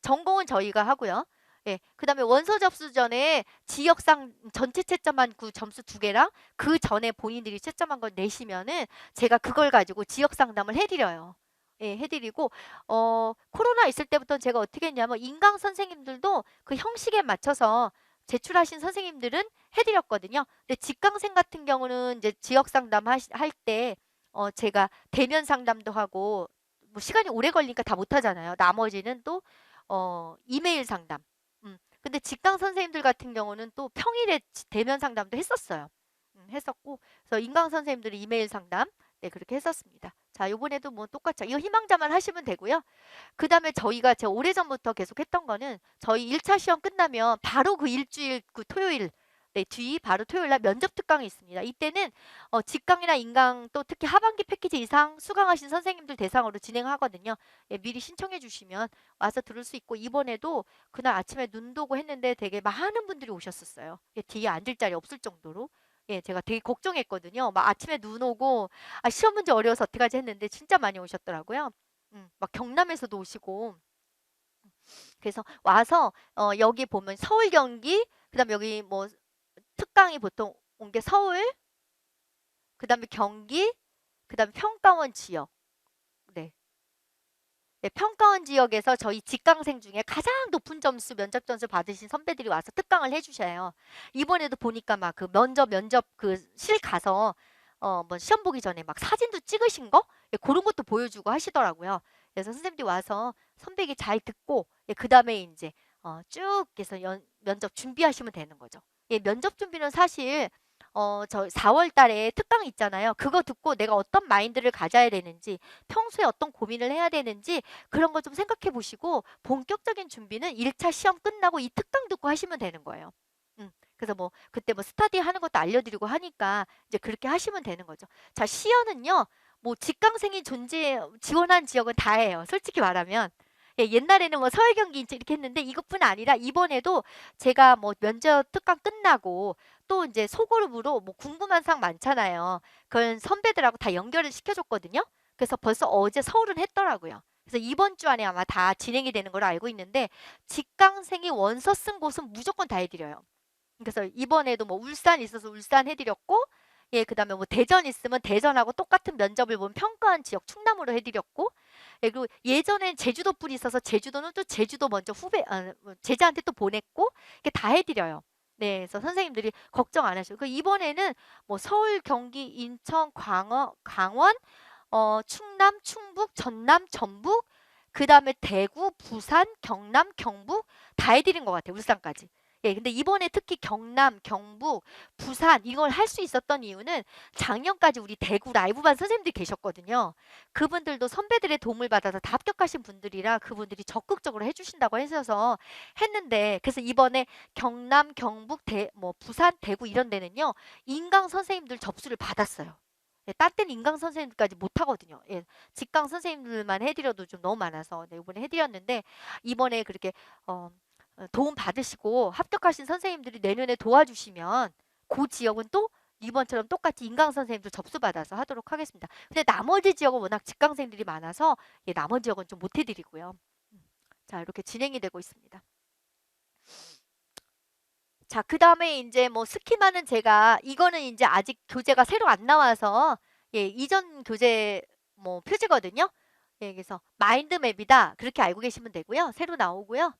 A: 전공은 저희가 하고요. 예, 그 다음에 원서 접수 전에 지역상 전체 채점한 그 점수 2개랑 그 전에 본인들이 채점한 걸 내시면은 제가 그걸 가지고 지역 상담을 해드려요. 예, 해드리고, 코로나 있을 때부터 제가 어떻게 했냐면, 인강 선생님들도 그 형식에 맞춰서 제출하신 선생님들은 해드렸거든요. 근데 직강생 같은 경우는 이제 지역 상담 할 때, 제가 대면 상담도 하고, 뭐 시간이 오래 걸리니까 다 못하잖아요. 나머지는 또, 이메일 상담. 근데 직강 선생님들 같은 경우는 또 평일에 대면 상담도 했었어요. 했었고, 그래서 인강 선생님들이 이메일 상담, 네, 그렇게 했었습니다. 자, 요번에도 뭐 똑같죠. 이거 희망자만 하시면 되고요. 그 다음에 제가 오래전부터 계속 했던 거는 저희 1차 시험 끝나면 바로 그 일주일 그 토요일, 네, 뒤 바로 토요일 날 면접 특강이 있습니다. 이때는 직강이나 인강 또 특히 하반기 패키지 이상 수강하신 선생님들 대상으로 진행하거든요. 예, 미리 신청해 주시면 와서 들을 수 있고 이번에도 그날 아침에 눈 도고 했는데 되게 많은 분들이 오셨었어요. 예, 뒤에 앉을 자리 없을 정도로. 예, 제가 되게 걱정했거든요. 막 아침에 눈 오고 시험 문제 어려워서 어떡하지 했는데 진짜 많이 오셨더라고요. 막 경남에서도 오시고. 그래서 와서 여기 보면 서울 경기 그다음 여기 뭐 특강이 보통 온 게 서울 그다음에 경기 그다음에 평가원 지역. 네. 네, 평가원 지역에서 저희 직강생 중에 가장 높은 점수 면접 점수 받으신 선배들이 와서 특강을 해주셔요. 이번에도 보니까 막 그 면접 그 실 가서 뭐 시험 보기 전에 막 사진도 찍으신 거 예, 그런 것도 보여주고 하시더라고요. 그래서 선생님들이 와서 선배 얘기 잘 듣고 예, 그 다음에 이제 쭉 해서 면접 준비하시면 되는 거죠. 예, 면접 준비는 사실 저 4월 달에 특강 있잖아요. 그거 듣고 내가 어떤 마인드를 가져야 되는지, 평소에 어떤 고민을 해야 되는지 그런 거 좀 생각해 보시고 본격적인 준비는 1차 시험 끝나고 이 특강 듣고 하시면 되는 거예요. 그래서 뭐 그때 뭐 스터디 하는 것도 알려드리고 하니까 이제 그렇게 하시면 되는 거죠. 자, 시연은요. 뭐 직강생이 지원한 지역은 다예요. 솔직히 말하면. 예, 옛날에는 뭐 서울 경기 인천 이렇게 했는데 이것뿐 아니라 이번에도 제가 뭐 면접 특강 끝나고 또 이제 소그룹으로 뭐 궁금한 사항 많잖아요. 그건 선배들하고 다 연결을 시켜줬거든요. 그래서 벌써 어제 서울은 했더라고요. 그래서 이번 주 안에 아마 다 진행이 되는 걸로 알고 있는데 직강생이 원서 쓴 곳은 무조건 다 해드려요. 그래서 이번에도 뭐 울산 있어서 울산 해드렸고, 예, 그다음에 뭐 대전 있으면 대전하고 똑같은 면접을 본 평가한 지역 충남으로 해드렸고, 예, 그리고 예전엔 제주도 뿔이 있어서 제주도는 또 제주도 먼저 뭐 제자한테 또 보냈고, 이게 다 해드려요. 네, 그래서 선생님들이 걱정 안 하셔도. 그 이번에는 뭐 서울, 경기, 인천, 강원, 충남, 충북, 전남, 전북, 그다음에 대구, 부산, 경남, 경북 다 해드린 것 같아요. 울산까지. 예, 근데 이번에 특히 경남, 경북, 부산 이걸 할 수 있었던 이유는 작년까지 우리 대구 라이브반 선생님들이 계셨거든요. 그분들도 선배들의 도움을 받아서 다 합격하신 분들이라 그분들이 적극적으로 해주신다고 하셔서 했는데, 그래서 이번에 경남, 경북, 뭐 부산, 대구 이런 데는요 인강 선생님들 접수를 받았어요. 예, 딴 때는 인강 선생님들까지 못 하거든요. 예, 직강 선생님들만 해드려도 좀 너무 많아서 네, 이번에 해드렸는데 이번에 그렇게 어, 도움 받으시고 합격하신 선생님들이 내년에 도와주시면 그 지역은 또 이번처럼 똑같이 인강 선생님들 접수받아서 하도록 하겠습니다. 근데 나머지 지역은 워낙 직강생들이 많아서 예, 나머지 지역은 좀 못 해드리고요. 자, 이렇게 진행이 되고 있습니다. 자, 그 다음에 이제 뭐 스키마는 제가 이거는 이제 아직 교재가 새로 안 나와서 예, 이전 교재 뭐 표지거든요. 예, 그래서 마인드맵이다 그렇게 알고 계시면 되고요. 새로 나오고요.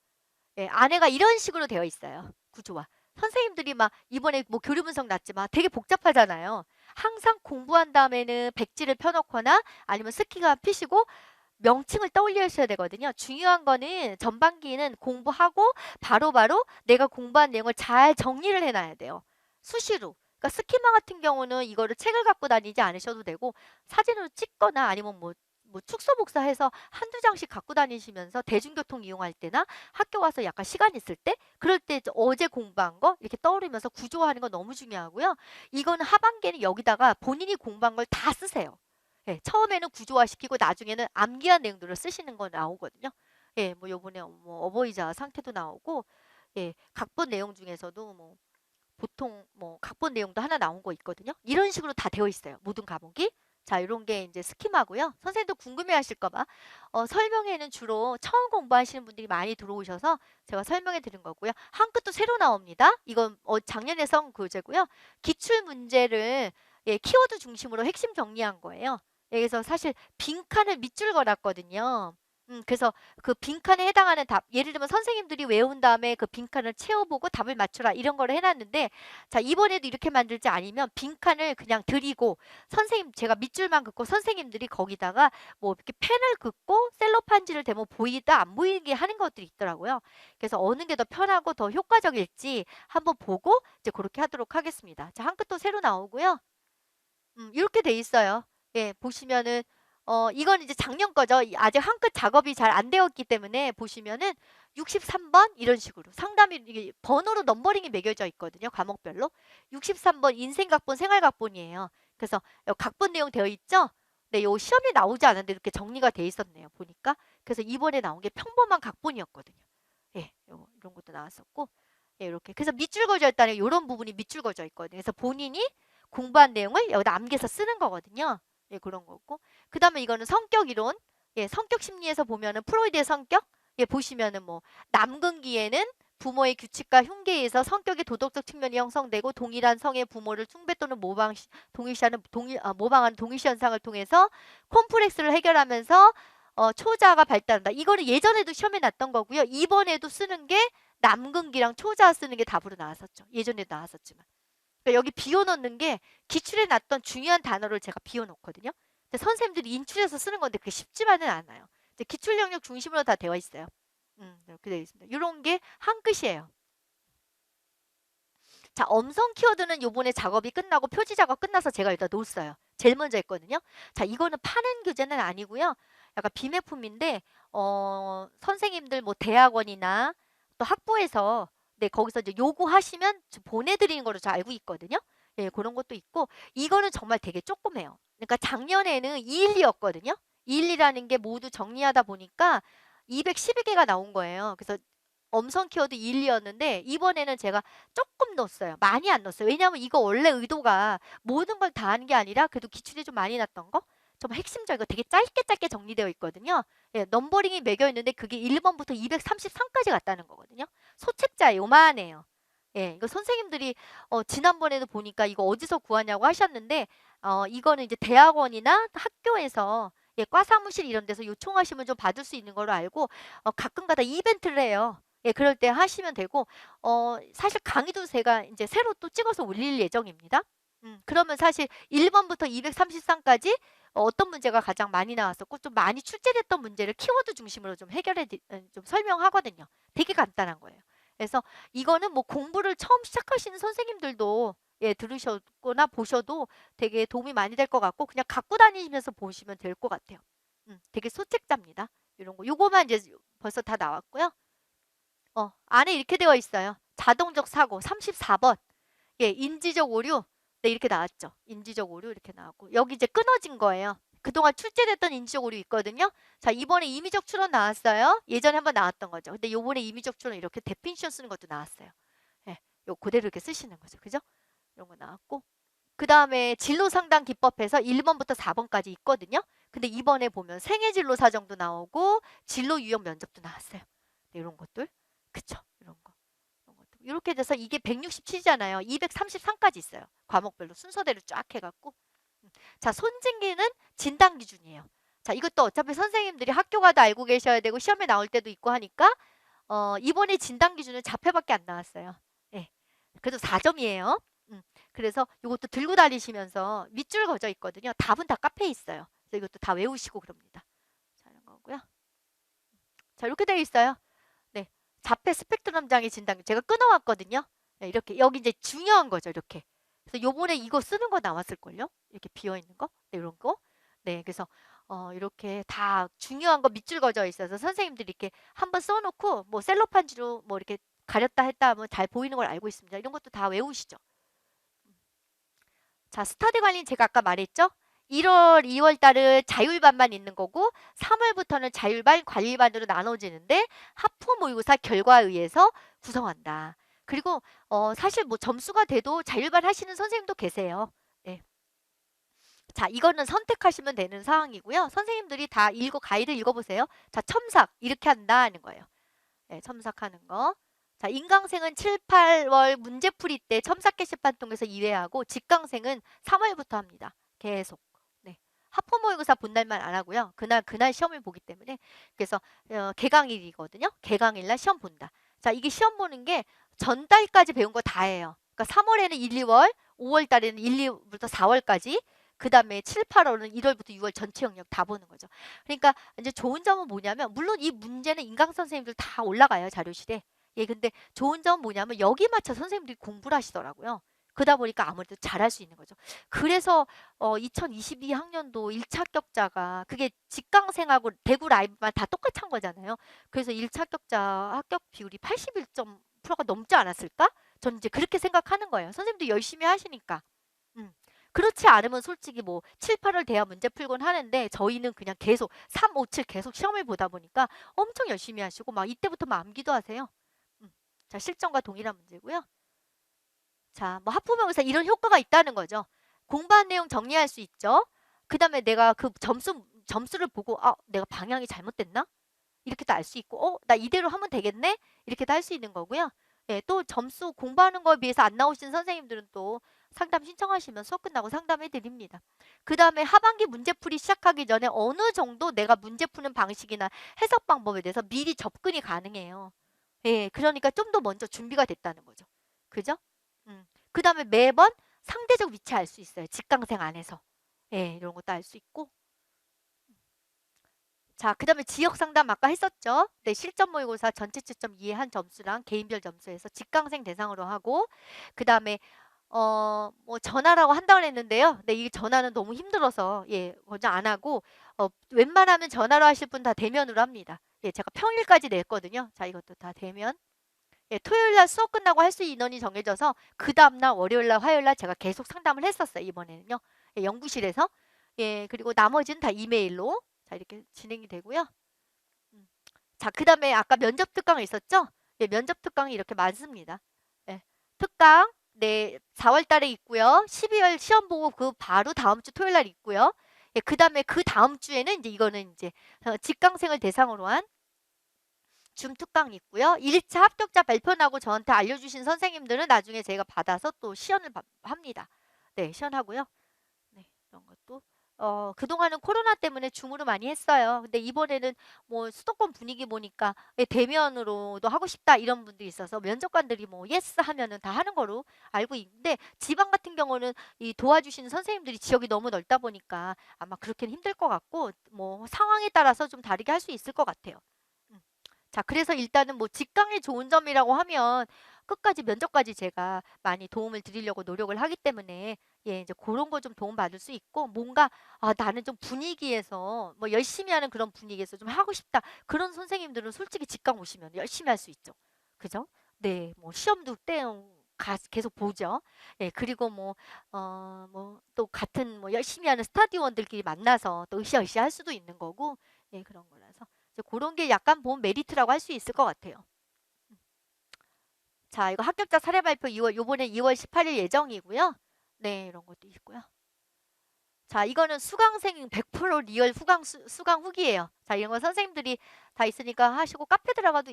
A: 예, 안에가 이런 식으로 되어 있어요. 구조가. 선생님들이 막 이번에 뭐 교류 분석 났지만 되게 복잡하잖아요. 항상 공부한 다음에는 백지를 펴놓거나 아니면 스키가 피시고 명칭을 떠올리셔야 되거든요. 중요한 거는 전반기는 공부하고 바로바로 내가 공부한 내용을 잘 정리를 해놔야 돼요. 수시로. 그러니까 스키마 같은 경우는 이거를 책을 갖고 다니지 않으셔도 되고 사진으로 찍거나 아니면 뭐 축소 복사해서 한두 장씩 갖고 다니시면서 대중교통 이용할 때나 학교 와서 약간 시간 있을 때 그럴 때 어제 공부한 거 이렇게 떠오르면서 구조화하는 거 너무 중요하고요. 이거는 하반기에는 여기다가 본인이 공부한 걸 다 쓰세요. 예, 처음에는 구조화시키고 나중에는 암기한 내용들을 쓰시는 거 나오거든요. 예, 뭐 요번에 뭐 어버이자 상태도 나오고, 예, 각본 내용 중에서도 뭐 보통 뭐 각본 내용도 하나 나온 거 있거든요. 이런 식으로 다 되어 있어요. 모든 과목이. 자, 이런 게 이제 스키마고요. 선생님도 궁금해 하실까 봐. 설명회는 주로 처음 공부하시는 분들이 많이 들어오셔서 제가 설명해 드린 거고요. 한글도 새로 나옵니다. 이건 작년에 선 교재고요. 기출 문제를 예, 키워드 중심으로 핵심 정리한 거예요. 예, 그래서 사실 빈칸을 밑줄 그었거든요. 그래서 그 빈칸에 해당하는 답, 예를 들면 선생님들이 외운 다음에 그 빈칸을 채워보고 답을 맞춰라 이런 거를 해놨는데, 자, 이번에도 이렇게 만들지 아니면 빈칸을 그냥 드리고 선생님 제가 밑줄만 긋고 선생님들이 거기다가 뭐 이렇게 펜을 긋고 셀로판지를 대면 보이다 안 보이게 하는 것들이 있더라고요. 그래서 어느 게 더 편하고 더 효과적일지 한번 보고 이제 그렇게 하도록 하겠습니다. 자, 한 끗도 새로 나오고요. 이렇게 돼 있어요. 예, 보시면은 이건 이제 작년 거죠. 아직 한끗 작업이 잘 안 되었기 때문에 보시면은 63번 이런 식으로 상담이 이게 번호로 넘버링이 매겨져 있거든요. 과목별로. 63번 인생각본, 생활각본이에요. 그래서 각본 내용 되어 있죠? 네, 요 시험에 나오지 않았는데 이렇게 정리가 돼 있었네요. 보니까. 그래서 이번에 나온 게 평범한 각본이었거든요. 예, 이런 것도 나왔었고. 예, 이렇게. 그래서 밑줄 그어져 있다는 이런 부분이 밑줄 그어져 있거든요. 그래서 본인이 공부한 내용을 여기다 암기해서 쓰는 거거든요. 예, 그런 거고. 그 다음에 이거는 성격 이론. 예, 성격 심리에서 보면은 프로이드의 성격. 예, 보시면은 뭐 남근기에는 부모의 규칙과 흉계에서 성격의 도덕적 측면이 형성되고 동일한 성의 부모를 숭배 또는 모방하는 동일시 현상을 통해서 콤플렉스를 해결하면서 초자가 발달한다. 이거는 예전에도 시험에 났던 거고요. 이번에도 쓰는 게 남근기랑 초자 쓰는 게 답으로 나왔었죠. 예전에도 나왔었지만. 그러니까 여기 비워놓는 게 기출에 났던 중요한 단어를 제가 비워놓거든요. 근데 선생님들이 인출해서 쓰는 건데 그게 쉽지만은 않아요. 이제 기출 영역 중심으로 다 되어 있어요. 이렇게 되어 있습니다. 이런 게 한 끝이에요. 자, 엄성 키워드는 요번에 작업이 끝나고 표지 작업 끝나서 제가 일단 놓았어요. 제일 먼저 했거든요. 자, 이거는 파는 교재는 아니고요. 약간 비매품인데 선생님들 뭐 대학원이나 또 학부에서 네, 거기서 이제 요구하시면 보내드리는 거로 저 알고 있거든요. 예, 그런 것도 있고 이거는 정말 되게 조그매요. 그러니까 작년에는 212였거든요. 212라는 게 모두 정리하다 보니까 212개가 나온 거예요. 그래서 엄성 키워드 212였는데 이번에는 제가 조금 넣었어요. 많이 안 넣었어요. 왜냐하면 이거 원래 의도가 모든 걸 다 하는 게 아니라 그래도 기출이 좀 많이 났던 거? 좀 핵심적 이거 되게 짧게 짧게 정리되어 있거든요. 예, 넘버링이 매겨 있는데 그게 1번부터 233까지 갔다는 거거든요. 소책자 요만해요. 예, 이거 선생님들이 지난번에도 보니까 이거 어디서 구하냐고 하셨는데 이거는 이제 대학원이나 학교에서 예, 과 사무실 이런 데서 요청하시면 좀 받을 수 있는 걸로 알고 가끔가다 이벤트를 해요. 예, 그럴 때 하시면 되고 사실 강의도 제가 이제 새로 또 찍어서 올릴 예정입니다. 그러면 사실 1번부터 233까지 어떤 문제가 가장 많이 나왔었고 좀 많이 출제됐던 문제를 키워드 중심으로 좀 좀 설명하거든요. 되게 간단한 거예요. 그래서 이거는 뭐 공부를 처음 시작하시는 선생님들도 예, 들으셨거나 보셔도 되게 도움이 많이 될 것 같고 그냥 갖고 다니시면서 보시면 될 것 같아요. 되게 소책자입니다. 이런 거. 요거만 이제 벌써 다 나왔고요. 안에 이렇게 되어 있어요. 자동적 사고 34번. 예, 인지적 오류. 네, 이렇게 나왔죠. 인지적 오류 이렇게 나왔고. 여기 이제 끊어진 거예요. 그동안 출제됐던 인지적 오류 있거든요. 자, 이번에 임의적 추론 나왔어요. 예전에 한번 나왔던 거죠. 근데 요번에 임의적 추론 이렇게 데피니션 쓰는 것도 나왔어요. 예, 요 그대로 이렇게 쓰시는 거죠. 그죠? 이런 거 나왔고. 그 다음에 진로 상담 기법에서 1번부터 4번까지 있거든요. 근데 이번에 보면 생애 진로 사정도 나오고 진로 유형 면접도 나왔어요. 네, 이런 것들. 그쵸? 이런 거. 이런 것들. 이렇게 돼서 이게 167이잖아요. 233까지 있어요. 과목별로 순서대로 쫙 해갖고. 자, 손진기는 진단 기준이에요. 자, 이것도 어차피 선생님들이 학교 가도 알고 계셔야 되고 시험에 나올 때도 있고 하니까 이번에 진단 기준은 자폐밖에 안 나왔어요. 예. 그래도 4점이에요. 그래서 이것도 들고 다니시면서 밑줄 그어져 있거든요. 답은 다 카페에 있어요. 그래서 이것도 다 외우시고 그럽니다. 자, 이런 거고요. 자, 이렇게 되어 있어요. 네. 자폐 스펙트럼 장애 진단 제가 끊어왔거든요. 네, 이렇게 여기 이제 중요한 거죠. 이렇게. 그래서 요번에 이거 쓰는 거 나왔을걸요? 이렇게 비어 있는 거? 네, 이런 거. 네, 그래서 이렇게 다 중요한 거 밑줄 그어져 있어서 선생님들이 이렇게 한번 써놓고 뭐 셀로판지로 뭐 이렇게 가렸다 했다 하면 잘 보이는 걸 알고 있습니다. 이런 것도 다 외우시죠. 자, 스터디 관리는 제가 아까 말했죠? 1월, 2월 달은 자율반만 있는 거고 3월부터는 자율반, 관리반으로 나눠지는데 하프 모의고사 결과에 의해서 구성한다. 그리고 사실 뭐 점수가 돼도 자율반 하시는 선생님도 계세요. 네. 자, 이거는 선택하시면 되는 사항이고요. 선생님들이 다 가이드 읽어보세요. 자, 첨삭 이렇게 한다 하는 거예요. 네, 첨삭하는 거. 자, 인강생은 7, 8월 문제풀이 때 첨삭 게시판 통해서 2회하고 직강생은 3월부터 합니다. 계속. 네. 학부 모의고사 본 날만 안 하고요. 그날 시험을 보기 때문에 그래서 개강일이거든요. 개강일날 시험 본다. 자, 이게 시험 보는 게 전달까지 배운 거 다예요. 그러니까 3월에는 1, 2월, 5월 달에는 1, 2부터 4월까지 그 다음에 7, 8월은 1월부터 6월 전체 영역 다 보는 거죠. 그러니까 이제 좋은 점은 뭐냐면 물론 이 문제는 인강 선생님들 다 올라가요. 자료실에. 예, 근데 좋은 점은 뭐냐면 여기 맞춰 선생님들이 공부를 하시더라고요. 그러다 보니까 아무래도 잘할 수 있는 거죠. 그래서 2022학년도 1차 합격자가 그게 직강생하고 대구 라이브만 다 똑같이 한 거잖아요. 그래서 1차 합격자 합격 비율이 81%가 넘지 않았을까? 저는 이제 그렇게 생각하는 거예요. 선생님도 열심히 하시니까. 음. 그렇지 않으면 솔직히 뭐 7, 8월 돼야 문제 풀곤 하는데 저희는 그냥 계속 3, 5, 7 계속 시험을 보다 보니까 엄청 열심히 하시고 막 이때부터 막 암기도 하세요. 자, 실전과 동일한 문제고요. 자, 뭐 하품하면서 이런 효과가 있다는 거죠. 공부한 내용 정리할 수 있죠. 그 다음에 내가 그 점수를 보고 내가 방향이 잘못됐나? 이렇게도 알 수 있고 나 이대로 하면 되겠네? 이렇게도 할 수 있는 거고요. 예, 또 점수 공부하는 거에 비해서 안 나오신 선생님들은 또 상담 신청하시면 수업 끝나고 상담해 드립니다. 그 다음에 하반기 문제풀이 시작하기 전에 어느 정도 내가 문제 푸는 방식이나 해석 방법에 대해서 미리 접근이 가능해요. 예, 그러니까 좀 더 먼저 준비가 됐다는 거죠. 그죠? 그 다음에 매번 상대적 위치 알 수 있어요. 직강생 안에서. 예, 이런 것도 알 수 있고. 자, 그 다음에 지역 상담 아까 했었죠? 네, 실전 모의고사 전체 채점 이해한 점수랑 개인별 점수에서 직강생 대상으로 하고, 그 다음에 뭐 전화라고 한다고 했는데요. 네, 이 전화는 너무 힘들어서 예, 먼저 안 하고 웬만하면 전화로 하실 분 다 대면으로 합니다. 예, 제가 평일까지 냈거든요. 자, 이것도 다 대면. 예, 토요일 날 수업 끝나고 할 수 인원이 정해져서 그 다음 날 월요일 날 화요일 날 제가 계속 상담을 했었어요. 이번에는요. 예, 연구실에서. 예, 그리고 나머지는 다 이메일로 자, 이렇게 진행이 되고요. 자, 그 다음에 아까 면접 특강 있었죠? 예, 면접 특강이 이렇게 많습니다. 예, 특강, 네, 4월 달에 있고요. 12월 시험 보고 그 바로 다음 주 토요일 날 있고요. 예, 그 다음에 그 다음 주에는 이제 이거는 이제 직강생을 대상으로 한 줌 특강이 있고요. 1차 합격자 발표 나고 저한테 알려주신 선생님들은 나중에 제가 받아서 또 시연을 합니다. 네, 시연하고요. 네, 이런 것도. 그동안은 코로나 때문에 줌으로 많이 했어요. 근데 이번에는 뭐 수도권 분위기 보니까 예, 대면으로도 하고 싶다 이런 분들이 있어서 면접관들이 뭐 예스 하면은 다 하는 거로 알고 있는데 지방 같은 경우는 이 도와주시는 선생님들이 지역이 너무 넓다 보니까 아마 그렇게는 힘들 것 같고 뭐 상황에 따라서 좀 다르게 할 수 있을 것 같아요. 음. 자, 그래서 일단은 뭐 직강의 좋은 점이라고 하면 끝까지 면접까지 제가 많이 도움을 드리려고 노력을 하기 때문에 예, 이제 그런 거 좀 도움 받을 수 있고 뭔가 나는 좀 분위기에서 뭐 열심히 하는 그런 분위기에서 좀 하고 싶다. 그런 선생님들은 솔직히 직강 오시면 열심히 할 수 있죠. 그죠? 네, 뭐 시험도 계속 보죠. 예, 그리고 뭐 또 같은 뭐 열심히 하는 스타디원들끼리 만나서 또 으쌰으쌰 할 수도 있는 거고 예, 그런 거라서 이제 그런 게 약간 보면 메리트라고 할 수 있을 것 같아요. 자, 이거 합격자 사례 발표 요번에 2월 18일 예정이고요. 네, 이런 것도 있고요. 자, 이거는 수강생 100% 리얼 수강 후기예요. 자, 이런 거 선생님들이 다 있으니까 하시고 카페 들어가도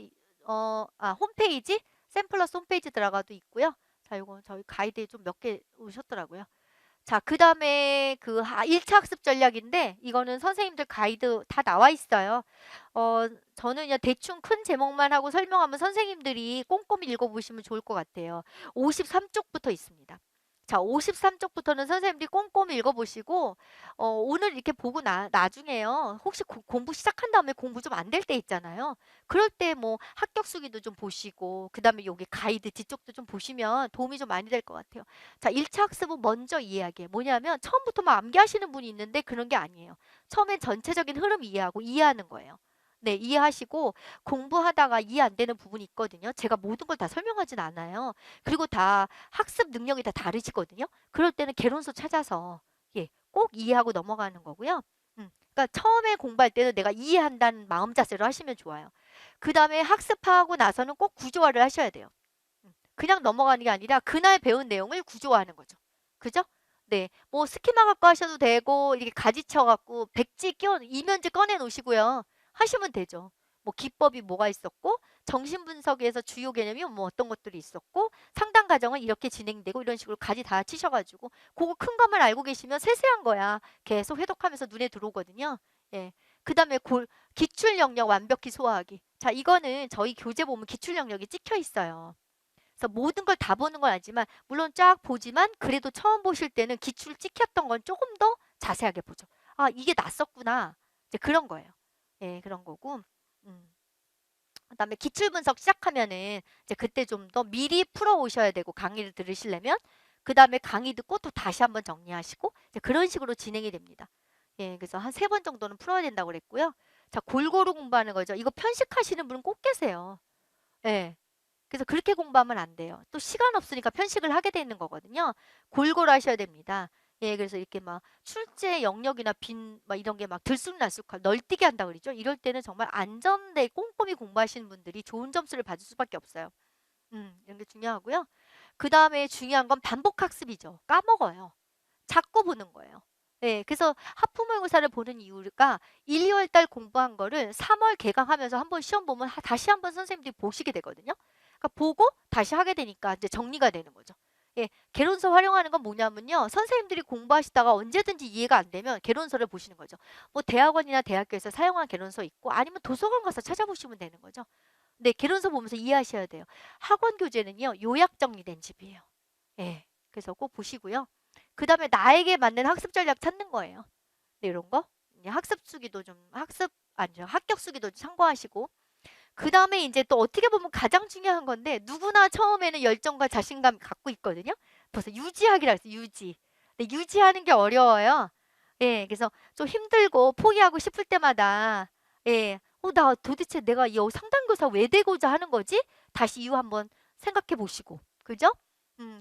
A: 홈페이지 샘플러스 홈페이지 들어가도 있고요. 자, 이거 저희 가이드에 좀 몇 개 오셨더라고요. 자, 그 다음에 1차 학습 전략인데 이거는 선생님들 가이드 다 나와 있어요. 저는 그냥 대충 큰 제목만 하고 설명하면 선생님들이 꼼꼼히 읽어보시면 좋을 것 같아요. 53쪽부터 있습니다. 자, 53쪽부터는 선생님들이 꼼꼼히 읽어보시고 오늘 이렇게 보고 나중에요. 혹시 공부 시작한 다음에 공부 좀 안 될 때 있잖아요. 그럴 때 뭐 합격 수기도 좀 보시고 그 다음에 여기 가이드 뒤쪽도 좀 보시면 도움이 좀 많이 될 것 같아요. 자, 1차 학습은 먼저 이해하게. 뭐냐면 처음부터 막 암기하시는 분이 있는데 그런 게 아니에요. 처음엔 전체적인 흐름 이해하고 이해하는 거예요. 네, 이해하시고 공부하다가 이해 안 되는 부분이 있거든요. 제가 모든 걸 다 설명하진 않아요. 그리고 다 학습 능력이 다 다르시거든요. 그럴 때는 개론서 찾아서 예, 꼭 이해하고 넘어가는 거고요. 그러니까 처음에 공부할 때는 내가 이해한다는 마음 자세로 하시면 좋아요. 그 다음에 학습하고 나서는 꼭 구조화를 하셔야 돼요. 그냥 넘어가는 게 아니라 그날 배운 내용을 구조화하는 거죠. 그죠? 네. 뭐 스키마 갖고 하셔도 되고 이렇게 가지쳐 갖고 백지 이면지 꺼내 놓으시고요. 하시면 되죠. 뭐 기법이 뭐가 있었고 정신 분석에서 주요 개념이 뭐 어떤 것들이 있었고 상담 과정은 이렇게 진행되고 이런 식으로 가지 다 치셔 가지고 그거 큰 것만 알고 계시면 세세한 거야. 계속 회독하면서 눈에 들어오거든요. 예. 그다음에 기출 영역 완벽히 소화하기. 자, 이거는 저희 교재 보면 기출 영역이 찍혀 있어요. 그래서 모든 걸 다 보는 건 아니지만 물론 쫙 보지만 그래도 처음 보실 때는 기출 찍혔던 건 조금 더 자세하게 보죠. 아, 이게 낯섰구나. 이제 그런 거예요. 예, 그런 거고. 음. 그다음에 기출 분석 시작하면은 이제 그때 좀 더 미리 풀어 오셔야 되고 강의를 들으시려면 그다음에 강의 듣고 또 다시 한번 정리하시고 이제 그런 식으로 진행이 됩니다. 예, 그래서 한 3번 정도는 풀어야 된다고 그랬고요. 자, 골고루 공부하는 거죠. 이거 편식하시는 분은 꼭 계세요. 예. 그래서 그렇게 공부하면 안 돼요. 또 시간 없으니까 편식을 하게 되는 거거든요. 골고루 하셔야 됩니다. 예, 그래서 이렇게 막 출제 영역이나 막 이런 게 막 들쑥날쑥 널뛰게 한다 그러죠. 이럴 때는 정말 안전대 꼼꼼히 공부하시는 분들이 좋은 점수를 받을 수밖에 없어요. 이런 게 중요하고요. 그 다음에 중요한 건 반복 학습이죠. 까먹어요. 자꾸 보는 거예요. 네, 그래서 하프모의고사를 보는 이유가 1, 2월 달 공부한 거를 3월 개강하면서 한번 시험 보면 다시 한번 선생님들이 보시게 되거든요. 그러니까 보고 다시 하게 되니까 이제 정리가 되는 거죠. 예, 개론서 활용하는 건 뭐냐면요. 선생님들이 공부하시다가 언제든지 이해가 안 되면 개론서를 보시는 거죠. 뭐 대학원이나 대학교에서 사용한 개론서 있고 아니면 도서관 가서 찾아보시면 되는 거죠. 네, 개론서 보면서 이해하셔야 돼요. 학원 교재는요. 요약 정리된 집이에요. 예, 그래서 꼭 보시고요. 그 다음에 나에게 맞는 학습 전략 찾는 거예요. 네, 이런 거. 학습 수기도 좀 아니죠. 합격 수기도 참고하시고. 그 다음에 이제 또 어떻게 보면 가장 중요한 건데 누구나 처음에는 열정과 자신감 갖고 있거든요. 벌써 유지하기라 했어요. 유지. 근데 유지하는 게 어려워요. 예, 그래서 좀 힘들고 포기하고 싶을 때마다 예, 나 도대체 내가 이 상담교사 왜 되고자 하는 거지? 다시 이유 한번 생각해 보시고, 그죠?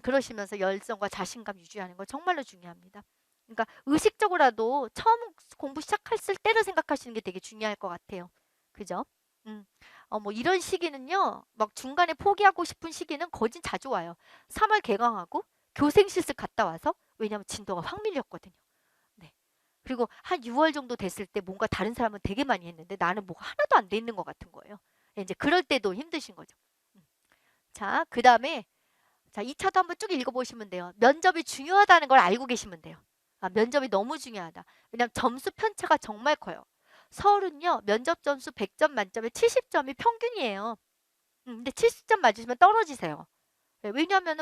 A: 그러시면서 열정과 자신감 유지하는 거 정말로 중요합니다. 그러니까 의식적으로라도 처음 공부 시작했을 때를 생각하시는 게 되게 중요할 것 같아요. 그죠? 음. 뭐 이런 시기는요, 막 중간에 포기하고 싶은 시기는 거진 자주 와요. 3월 개강하고 교생 실습 갔다 와서, 왜냐면 진도가 확 밀렸거든요. 네. 그리고 한 6월 정도 됐을 때 뭔가 다른 사람은 되게 많이 했는데 나는 뭐가 하나도 안 돼 있는 것 같은 거예요. 예, 이제 그럴 때도 힘드신 거죠. 음. 자, 그 다음에 자, 2차도 한번 쭉 읽어보시면 돼요. 면접이 중요하다는 걸 알고 계시면 돼요. 아, 면접이 너무 중요하다. 왜냐하면 점수 편차가 정말 커요. 서울은요, 면접 점수 100점 만점에 70점이 평균이에요. 근데 70점 맞으시면 떨어지세요. 네, 왜냐하면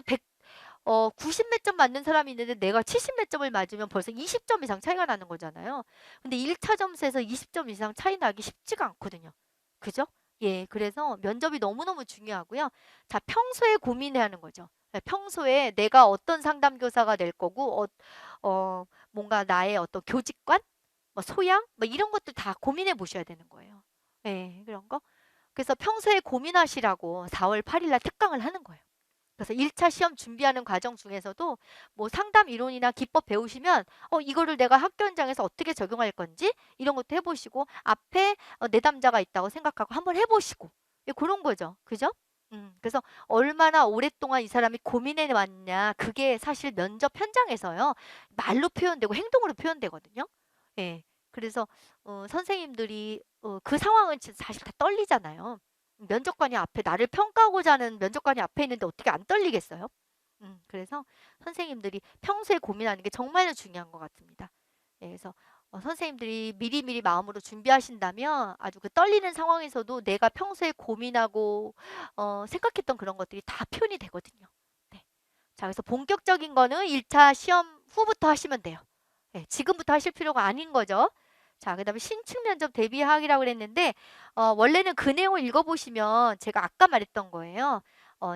A: 90 몇 점 맞는 사람이 있는데 내가 70 몇 점을 맞으면 벌써 20점 이상 차이가 나는 거잖아요. 근데 1차 점수에서 20점 이상 차이 나기 쉽지가 않거든요. 그죠? 예, 그래서 면접이 너무너무 중요하고요. 자, 평소에 고민해야 하는 거죠. 예, 평소에 내가 어떤 상담교사가 될 거고, 뭔가 나의 어떤 교직관, 뭐 소양, 뭐 이런 것들 다 고민해 보셔야 되는 거예요. 예, 그런 거. 그래서 평소에 고민하시라고 4월 8일 날 특강을 하는 거예요. 그래서 1차 시험 준비하는 과정 중에서도 뭐 상담 이론이나 기법 배우시면 이거를 내가 학교 현장에서 어떻게 적용할 건지 이런 것도 해보시고 앞에 내담자가 있다고 생각하고 한번 해보시고 예, 그런 거죠. 그죠? 그래서 얼마나 오랫동안 이 사람이 고민해 왔냐 그게 사실 면접 현장에서요 말로 표현되고 행동으로 표현되거든요. 예. 그래서 선생님들이 그 상황은 진짜 사실 다 떨리잖아요. 면접관이 앞에 나를 평가하고자 하는 면접관이 앞에 있는데 어떻게 안 떨리겠어요? 그래서 선생님들이 평소에 고민하는 게 정말로 중요한 것 같습니다. 예, 그래서 선생님들이 미리미리 마음으로 준비하신다면 아주 그 떨리는 상황에서도 내가 평소에 고민하고 생각했던 그런 것들이 다 표현이 되거든요. 네. 자, 그래서 본격적인 거는 1차 시험 후부터 하시면 돼요. 네, 지금부터 하실 필요가 아닌 거죠. 자, 그다음에 신축 면접 대비하기라고 그랬는데 원래는 그 내용을 읽어보시면 제가 아까 말했던 거예요.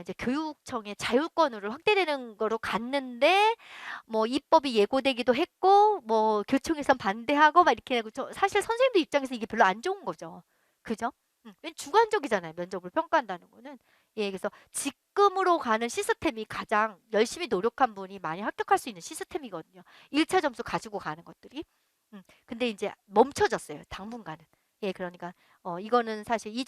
A: 이제 교육청의 자율권으로 확대되는 거로 갔는데 뭐 입법이 예고되기도 했고 뭐 교총에선 반대하고 막 이렇게 하고 사실 선생님들 입장에서 이게 별로 안 좋은 거죠. 그죠? 주관적이잖아요. 면접을 평가한다는 거는. 예, 그래서 직급으로 가는 시스템이 가장 열심히 노력한 분이 많이 합격할 수 있는 시스템이거든요. 1차 점수 가지고 가는 것들이. 근데 이제 멈춰졌어요. 당분간은. 예, 그러니까 이거는 사실 이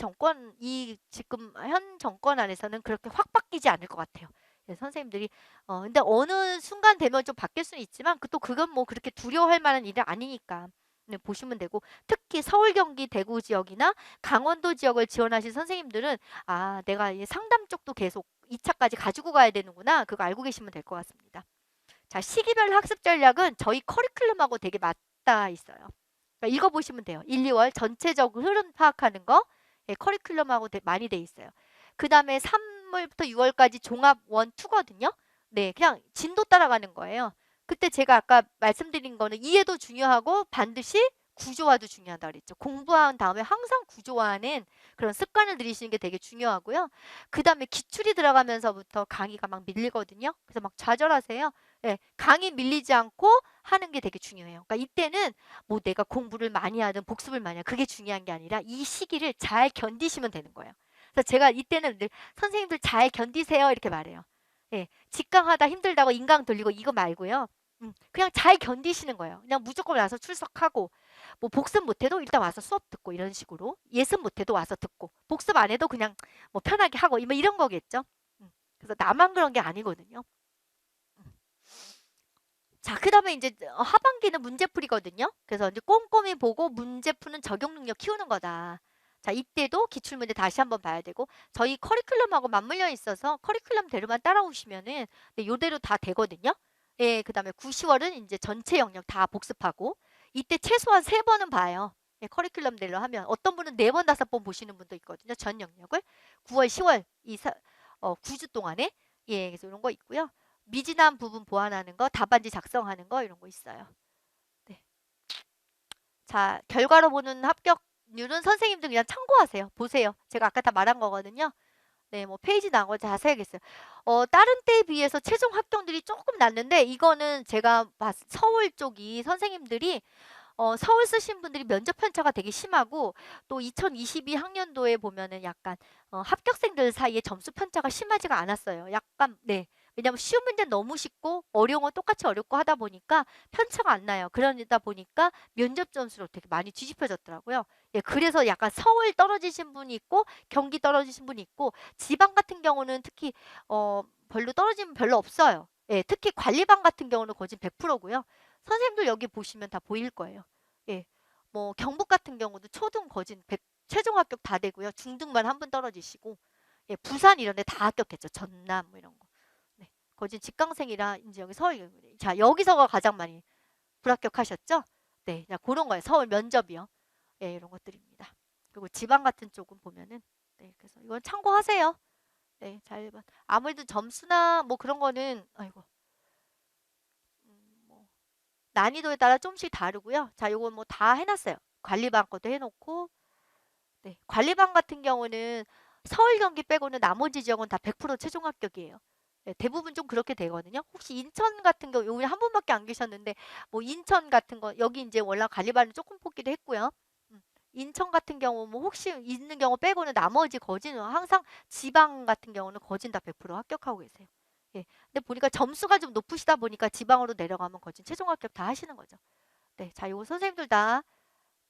A: 지금 현 정권 안에서는 그렇게 확 바뀌지 않을 것 같아요. 예, 선생님들이 근데 어느 순간 되면 좀 바뀔 수는 있지만 또 그건 뭐 그렇게 두려워할 만한 일은 아니니까. 네, 보시면 되고 특히 서울, 경기, 대구 지역이나 강원도 지역을 지원하신 선생님들은 내가 이 상담 쪽도 계속 2차까지 가지고 가야 되는구나. 그거 알고 계시면 될 것 같습니다. 자, 시기별 학습 전략은 저희 커리큘럼하고 되게 맞닿아 있어요. 그러니까 읽어보시면 돼요. 1, 2월 전체적 흐름 파악하는 거 예, 커리큘럼하고 많이 돼 있어요. 그 다음에 3월부터 6월까지 종합 1, 2거든요. 네, 그냥 진도 따라가는 거예요. 그때 제가 아까 말씀드린 거는 이해도 중요하고 반드시 구조화도 중요하다 그랬죠. 공부한 다음에 항상 구조화하는 그런 습관을 들이시는 게 되게 중요하고요. 그 다음에 기출이 들어가면서부터 강의가 막 밀리거든요. 그래서 막 좌절하세요. 예, 강의 밀리지 않고 하는 게 되게 중요해요. 그러니까 이때는 뭐 내가 공부를 많이 하든 복습을 많이 하든 그게 중요한 게 아니라 이 시기를 잘 견디시면 되는 거예요. 그래서 제가 이때는 늘 선생님들 잘 견디세요 이렇게 말해요. 예, 직강하다 힘들다고 인강 돌리고 이거 말고요. 그냥 잘 견디시는 거예요. 그냥 무조건 와서 출석하고 뭐 복습 못해도 일단 와서 수업 듣고 이런 식으로 예습 못해도 와서 듣고 복습 안 해도 그냥 뭐 편하게 하고 뭐 이런 거겠죠. 그래서 나만 그런 게 아니거든요. 자, 그다음에 이제 하반기는 문제풀이거든요. 그래서 이제 꼼꼼히 보고 문제 푸는 적용 능력 키우는 거다. 자, 이때도 기출문제 다시 한번 봐야 되고 저희 커리큘럼하고 맞물려 있어서 커리큘럼대로만 따라오시면은 네, 요대로 다 되거든요. 예, 그다음에 9, 10월은 이제 전체 영역 다 복습하고 이때 최소한 3번은 봐요. 예, 커리큘럼대로 하면 어떤 분은 4번, 5번 보시는 분도 있거든요. 전 영역을 9월, 10월 9주 동안에 예, 그래서 이런 거 있고요. 미진한 부분 보완하는 거, 답안지 작성하는 거 이런 거 있어요. 네. 자, 결과로 보는 합격 선생님들 그냥 참고하세요. 보세요. 제가 아까 다 말한 거거든요. 네, 뭐 페이지 나온 거 자세하게 했어요. 다른 때에 비해서 최종 합격률이 조금 낮는데 이거는 제가 서울 쪽이 선생님들이 서울 쓰신 분들이 면접 편차가 되게 심하고 또 2022 학년도에 보면은 약간 합격생들 사이에 점수 편차가 심하지가 않았어요. 약간 네. 왜냐면 쉬운 문제는 너무 쉽고 어려운 건 똑같이 어렵고 하다 보니까 편차가 안 나요. 그러다 보니까 면접 점수로 되게 많이 뒤집혀졌더라고요. 예, 그래서 약간 서울 떨어지신 분이 있고 경기 떨어지신 분이 있고 지방 같은 경우는 특히 별로 떨어지면 별로 없어요. 예, 특히 관리반 같은 경우는 거진 100%고요. 선생님들 여기 보시면 다 보일 거예요. 예. 뭐 경북 같은 경우도 초등 거진 100, 최종 합격 다 되고요. 중등만 한 분 떨어지시고 예, 부산 이런 데 다 합격했죠. 전남 뭐 이런 거. 네. 거진 직강생이라 이제 여기 서울 자, 여기서가 가장 많이 불합격하셨죠? 네. 자, 그런 거예요. 서울 면접이요. 예, 이런 것들입니다. 그리고 지방 같은 쪽은 보면은 네, 그래서 이건 참고하세요. 네, 잘 봐. 아무래도 점수나 뭐 그런 거는 아이고. 뭐 난이도에 따라 좀씩 다르고요. 자, 요건 뭐 다 해놨어요. 관리반 것도 해놓고, 네, 관리반 같은 경우는 서울 경기 빼고는 나머지 지역은 다 100% 최종 합격이에요. 네, 대부분 좀 그렇게 되거든요. 혹시 인천 같은 경우, 여기 한 분밖에 안 계셨는데, 뭐 인천 같은 거, 여기 이제 원래 관리반을 조금 뽑기도 했고요. 인천 같은 경우, 뭐 혹시 있는 경우 빼고는 나머지 거진은 항상 지방 같은 경우는 거진 다 100% 합격하고 계세요. 예. 근데 보니까 점수가 좀 높으시다 보니까 지방으로 내려가면 거진 최종 합격 다 하시는 거죠. 네, 자, 요거 선생님들 다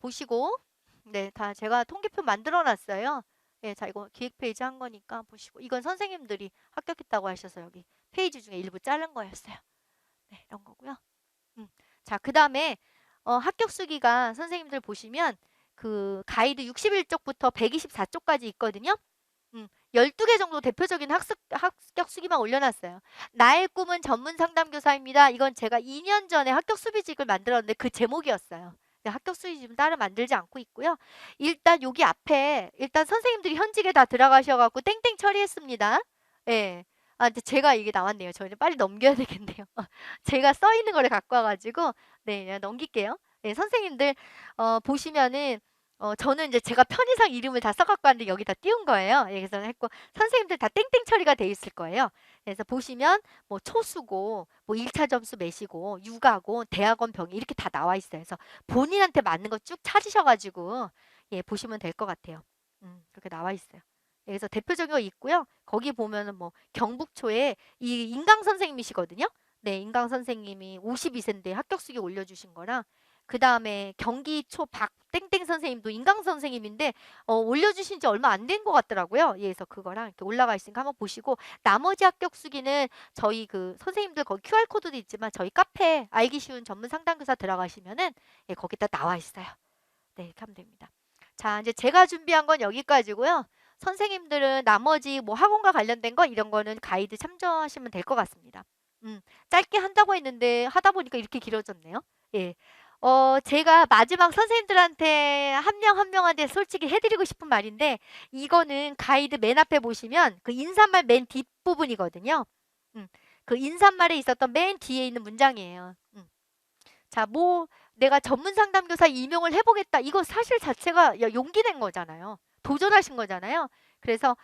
A: 보시고, 네, 다 제가 통계표 만들어 놨어요. 네, 자, 이거 기획 페이지 한 거니까 보시고, 이건 선생님들이 합격했다고 하셔서 여기 페이지 중에 일부 자른 거였어요. 네, 이런 거고요. 자, 그 다음에 합격 수기가 선생님들 보시면 그 가이드 61쪽부터 124쪽까지 있거든요. 12개 정도 대표적인 합격 수기만 올려놨어요. 나의 꿈은 전문 상담교사입니다. 이건 제가 2년 전에 합격 수비직을 만들었는데 그 제목이었어요. 합격 수비직은 따로 만들지 않고 있고요. 일단 여기 앞에 일단 선생님들이 현직에 다 들어가셔갖고 땡땡 처리했습니다. 예. 아, 근데 제가 이게 나왔네요. 저희는 빨리 넘겨야 되겠네요. 제가 써 있는 거를 갖고 와가지고 네, 그냥 넘길게요. 네, 선생님들 보시면은 저는 이제 제가 편의상 이름을 다 써갖고 왔는데 여기다 띄운 거예요. 예, 그래서 했고 선생님들 다 땡땡 처리가 돼 있을 거예요. 그래서 보시면 뭐 초수고 뭐 1차 점수 매시고 육아고 대학원 병이 이렇게 다 나와 있어요. 그래서 본인한테 맞는 거 쭉 찾으셔가지고 예, 보시면 될 것 같아요. 그렇게 나와 있어요. 예, 그래서 대표적인 거 있고요. 거기 보면은 뭐 경북초에 이 인강 선생님이시거든요. 네, 인강 선생님이 52세인데 합격 수기 올려주신 거랑 그 다음에 경기초 박땡땡 선생님도 인강 선생님인데 올려주신 지 얼마 안 된 것 같더라고요. 예, 그래서 그거랑 이렇게 올라가 있으니까 한번 보시고 나머지 합격 수기는 저희 그 선생님들 거기 QR코드도 있지만 저희 카페 알기 쉬운 전문 상담교사 들어가시면은 예, 거기다 나와 있어요. 네, 이렇게 하면 됩니다. 자, 이제 제가 준비한 건 여기까지고요. 선생님들은 나머지 뭐 학원과 관련된 거 이런 거는 가이드 참조하시면 될 것 같습니다. 짧게 한다고 했는데 하다 보니까 이렇게 길어졌네요. 예. 제가 마지막 선생님들한테 한 명 한 명한테 솔직히 해드리고 싶은 말인데 이거는 가이드 맨 앞에 보시면 그 인사말 맨 뒷부분이거든요. 그 인사말에 있었던 맨 뒤에 있는 문장이에요. 자, 뭐 내가 전문 상담교사 임용을 해보겠다. 이거 사실 자체가 용기 낸 거잖아요. 도전하신 거잖아요. 그래서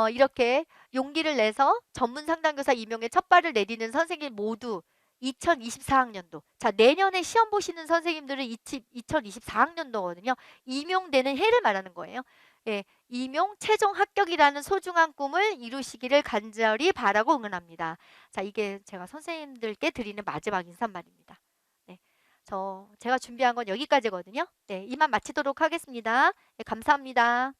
A: 이렇게 용기를 내서 전문 상담교사 임용에 첫 발을 내디는 선생님 모두 2024학년도. 자, 내년에 시험 보시는 선생님들은 2024학년도거든요. 임용되는 해를 말하는 거예요. 예, 임용 최종 합격이라는 소중한 꿈을 이루시기를 간절히 바라고 응원합니다. 자, 이게 제가 선생님들께 드리는 마지막 인사말입니다. 네. 제가 준비한 건 여기까지거든요. 네, 이만 마치도록 하겠습니다. 네, 감사합니다.